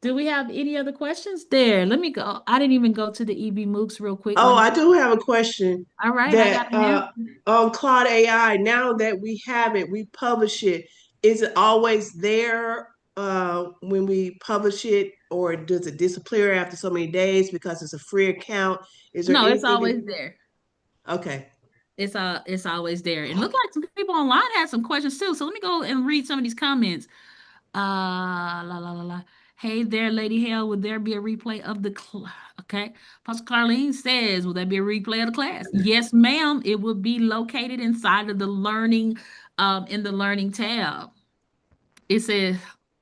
Do we have any other questions there? Let me go. I didn't even go to the EB MOOCs real quick. Oh, I do have a question All right. I got that an answer. on Claude AI, now that we have it, we publish it, is it always there when we publish it, or does it disappear after so many days because it's a free account? Is there No, it's anything always there. Okay. It's always there. It looked like some people online had some questions too. So let me go and read some of these comments. La la la la. Hey there, Lady Hale. Would there be a replay of the class? Okay. Pastor Carlene says, will there be a replay of the class? Yes, ma'am. It will be located inside of the learning, in the learning tab. It says,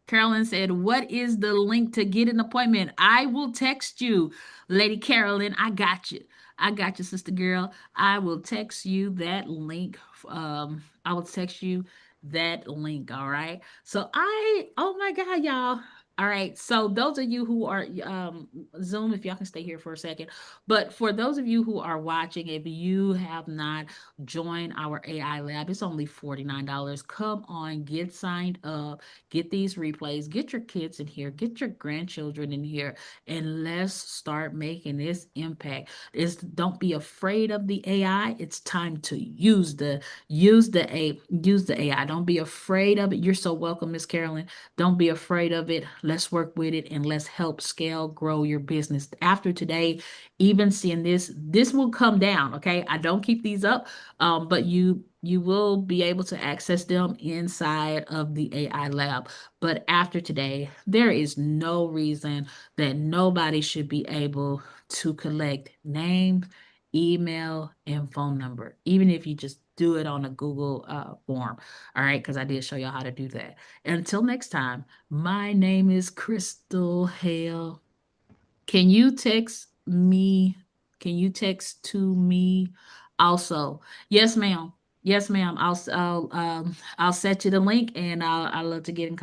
Carolyn said, what is the link to get an appointment? I will text you, Lady Carolyn. I got you. I got you, sister girl. I will text you that link. I will text you that link. All right. So oh my God, y'all. All right. So those of you who are Zoom, if y'all can stay here for a second. But for those of you who are watching, if you have not joined our AI lab, it's only $49. Come on, get signed up, get these replays, get your kids in here, get your grandchildren in here, and let's start making this impact. Don't be afraid of the AI. It's time to use the AI. Don't be afraid of it. You're so welcome, Miss Carolyn. Don't be afraid of it. Let's work with it and let's help scale, grow your business. After today, even seeing this will come down. Okay. I don't keep these up, but you will be able to access them inside of the AI lab. But after today, there is no reason that nobody should be able to collect name, email, and phone number, even if you just do it on a Google form. All right, because I did show y'all how to do that. Until next time, my name is Crystal Hale. Can you text me? Can you text to me also? Yes, ma'am. Yes, ma'am. I'll set you the link, and I'll love to get in contact.